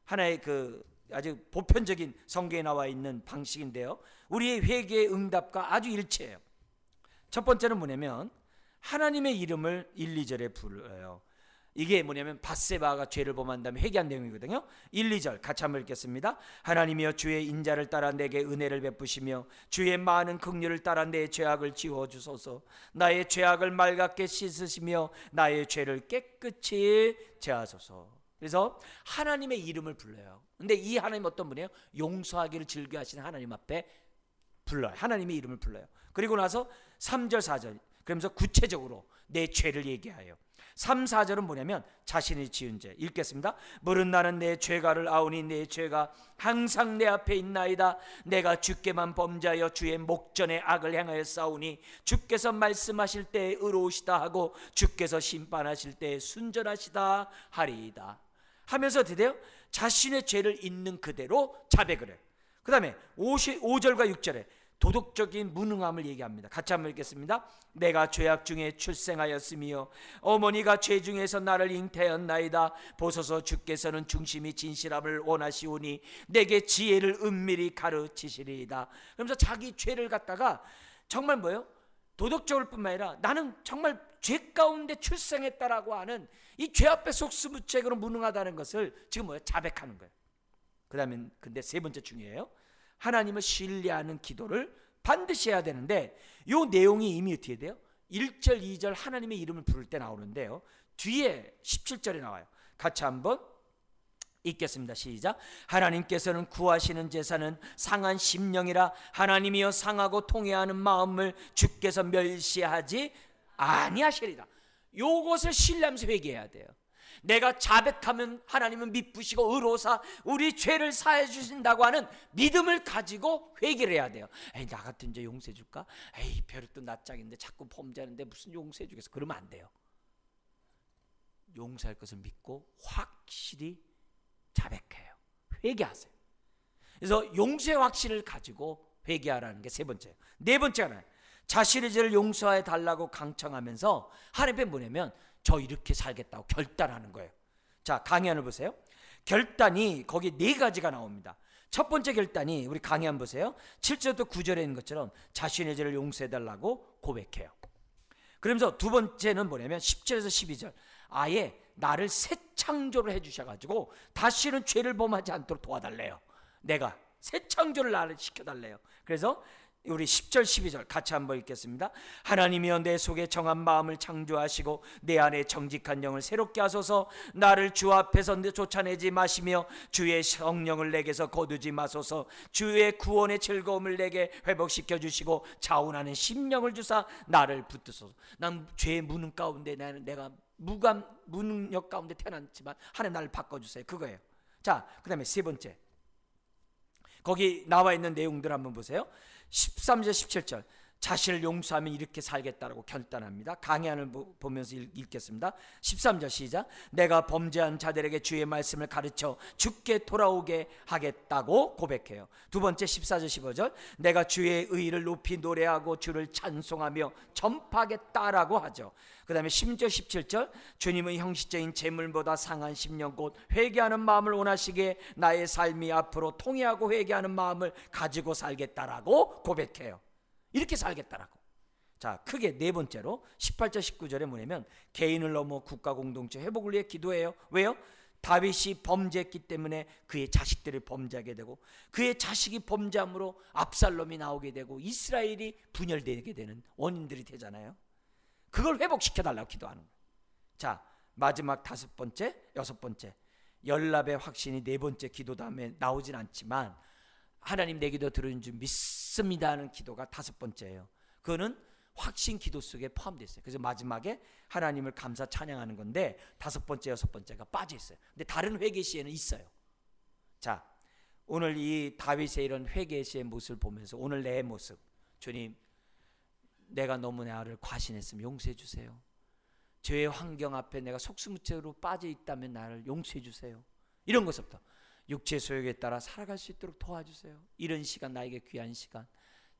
하나의 그 아주 보편적인 성경에 나와 있는 방식인데요, 우리의 회개의 응답과 아주 일치해요. 첫 번째는 뭐냐면 하나님의 이름을 1, 2절에 불러요. 이게 뭐냐면 밧세바가 죄를 범한 다음에 회개한 내용이거든요. 1, 2절 같이 한번 읽겠습니다. 하나님이여 주의 인자를 따라 내게 은혜를 베푸시며 주의 많은 긍휼을 따라 내 죄악을 지워주소서. 나의 죄악을 맑게 씻으시며 나의 죄를 깨끗이 제하소서. 그래서 하나님의 이름을 불러요. 근데 이 하나님 어떤 분이에요? 용서하기를 즐겨하시는 하나님 앞에 불러요. 하나님의 이름을 불러요. 그리고 나서 3절 4절 그러면서 구체적으로 내 죄를 얘기해요. 3, 4절은 뭐냐면 자신이 지은 죄 읽겠습니다. 물은 나는 내 죄가를 아오니 내 죄가 항상 내 앞에 있나이다. 내가 주께만 범죄하여 주의 목전에 악을 행하여 싸우니 주께서 말씀하실 때에 의로우시다 하고 주께서 심판하실 때에 순전하시다 하리이다 하면서 드디어 자신의 죄를 있는 그대로 자백을 해요. 그 다음에 5절과 6절에 도덕적인 무능함을 얘기합니다. 같이 한번 읽겠습니다. 내가 죄악 중에 출생하였으며 어머니가 죄 중에서 나를 잉태하였나이다. 보소서 주께서는 중심이 진실함을 원하시오니 내게 지혜를 은밀히 가르치시리이다. 그러면서 자기 죄를 갖다가 정말 뭐예요? 도덕적일 뿐만 아니라 나는 정말 죄 가운데 출생했다라고 하는 이 죄 앞에 속수무책으로 무능하다는 것을 지금 뭐예요? 자백하는 거예요. 그 다음에 근데 세 번째 중요해요. 하나님을 신뢰하는 기도를 반드시 해야 되는데 이 내용이 이미 어떻게 돼요? 1절 2절 하나님의 이름을 부를 때 나오는데요, 뒤에 17절에 나와요. 같이 한번 읽겠습니다. 시작. 하나님께서는 구하시는 제사는 상한 심령이라 하나님이여 상하고 통회하는 마음을 주께서 멸시하지 아니하시리라. 요것을 신뢰하면서 회개해야 돼요. 내가 자백하면 하나님은 미쁘시고 의로사 우리 죄를 사해 주신다고 하는 믿음을 가지고 회개를 해야 돼요. 에이, 나 같은 죄 용서해 줄까? 에이, 벼룩도 낯짝인데 자꾸 범죄하는데 무슨 용서해 주겠어? 그러면 안 돼요. 용서할 것을 믿고 확실히 자백해요. 회개하세요. 그래서 용서의 확신을 가지고 회개하라는 게 세 번째예요. 네 번째가 자신의 죄를 용서해 달라고 강청하면서 하나님 앞에 뭐냐면 저 이렇게 살겠다고 결단하는 거예요. 자, 강해안을 보세요. 결단이 거기 네 가지가 나옵니다. 첫 번째 결단이 우리 강해안 보세요. 7절부터 9절에 있는 것처럼 자신의 죄를 용서해 달라고 고백해요. 그러면서 두 번째는 뭐냐면 10절에서 12절 아예 나를 새 창조를 해주셔가지고 다시는 죄를 범하지 않도록 도와달래요. 내가 새 창조를 나를 시켜달래요. 그래서 우리 10절 12절 같이 한번 읽겠습니다. 하나님이여 내 속에 정한 마음을 창조하시고 내 안에 정직한 영을 새롭게 하소서. 나를 주 앞에서 쫓아내지 마시며 주의 성령을 내게서 거두지 마소서. 주의 구원의 즐거움을 내게 회복시켜 주시고 자원하는 심령을 주사 나를 붙드소서. 난 죄의 무능 가운데 내가 무능력 가운데 태어났지만 하나님 나를 바꿔주세요. 그거예요. 자, 그 다음에 세 번째 거기 나와 있는 내용들 한번 보세요. 13절 17절 자신을 용서하면 이렇게 살겠다라고 결단합니다. 강해안을 보면서 읽겠습니다. 13절 시작. 내가 범죄한 자들에게 주의 말씀을 가르쳐 주께 돌아오게 하겠다고 고백해요. 두 번째 14절 15절 내가 주의 의를 높이 노래하고 주를 찬송하며 전파하겠다라고 하죠. 그 다음에 16절 17절 주님은 형식적인 재물보다 상한 심령 곧 회개하는 마음을 원하시기에 나의 삶이 앞으로 통회하고 회개하는 마음을 가지고 살겠다라고 고백해요. 이렇게 살겠다라고. 자, 크게 네 번째로 18절 19절에 뭐냐면 개인을 넘어 국가 공동체 회복을 위해 기도해요. 왜요? 다윗이 범죄했기 때문에 그의 자식들을 범죄하게 되고 그의 자식이 범죄함으로 압살롬이 나오게 되고 이스라엘이 분열되게 되는 원인들이 되잖아요. 그걸 회복시켜달라고 기도하는 거예요. 자, 마지막 다섯 번째, 여섯 번째 연합의 확신이 네 번째 기도 다음에 나오진 않지만 하나님 내 기도 들은 줄 믿습니다 하는 기도가 다섯 번째예요. 그거는 확신 기도 속에 포함되어 있어요. 그래서 마지막에 하나님을 감사 찬양하는 건데 다섯 번째, 여섯 번째가 빠져 있어요. 근데 다른 회개 시에는 있어요. 자, 오늘 이 다윗의 이런 회개 시의 모습을 보면서 오늘 내 모습, 주님 내가 너무 나를 과신했으면 용서해 주세요. 죄의 환경 앞에 내가 속수무책으로 빠져 있다면 나를 용서해 주세요. 이런 것부터 육체의 소욕에 따라 살아갈 수 있도록 도와주세요. 이런 시간 나에게 귀한 시간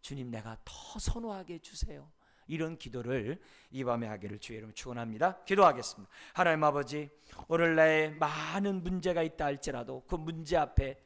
주님 내가 더 선호하게 해주세요. 이런 기도를 이 밤에 하기를 주의 이름으로 축원합니다. 기도하겠습니다. 하나님 아버지 오늘 나의 많은 문제가 있다 할지라도 그 문제 앞에